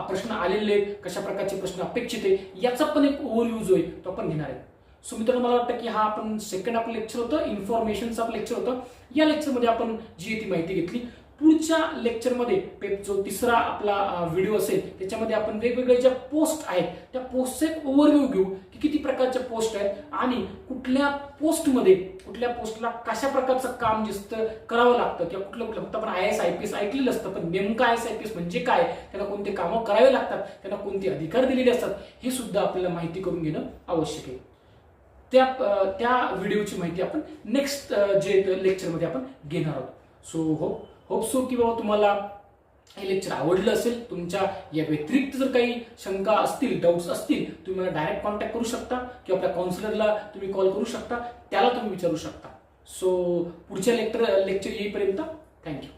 A: प्रश्न आलेले, कशा प्रकारचे प्रश्न अपेक्षित आहे याचा पण एक ओव्हरव्ह्यू जो आहे तो आपण घेणार आहे. सो मित्रांनो, मला वाटतं की हा आपण सेकंड आपलं लेक्चर होतं, इन्फॉर्मेशनचं आपलं लेक्चर होतं. या लेक्चरमध्ये आपण जी ती माहिती घेतली. पुढच्या लेक्चरमध्ये जो तिसरा आपला व्हिडिओ असेल त्याच्यामध्ये आपण वेगवेगळ्या ज्या पोस्ट आहेत त्या पोस्टचा एक ओव्हरव्ह्यू घेऊ की किती प्रकारच्या पोस्ट आहेत आणि कुठल्या पोस्टला कशा प्रकारचं काम जास्त करावं लागतं किंवा कुठलं फक्त आपण IAS IPS ऐकलेलं असतं, पण नेमकं IAS IPS म्हणजे काय, त्यांना कोणते कामं करावे लागतात, त्यांना कोणते अधिकार दिलेले असतात हे सुद्धा आपल्याला माहिती करून घेणं आवश्यक आहे. त्या व्हिडिओची माहिती आपण नेक्स्ट जे लेक्चरमध्ये आपण घेणार आहोत. सो होप सो की बाबा तुम्हाला हे लेक्चर आवडलं असेल. तुमच्या या व्यतिरिक्त जर काही शंका असतील, डाऊट्स असतील, तुम्ही मला डायरेक्ट कॉन्टॅक्ट करू शकता किंवा आपल्या काउन्सिलरला तुम्ही कॉल करू शकता, त्याला तुम्ही विचारू शकता. सो पुढच्या लेक्चर येईपर्यंत थँक्यू.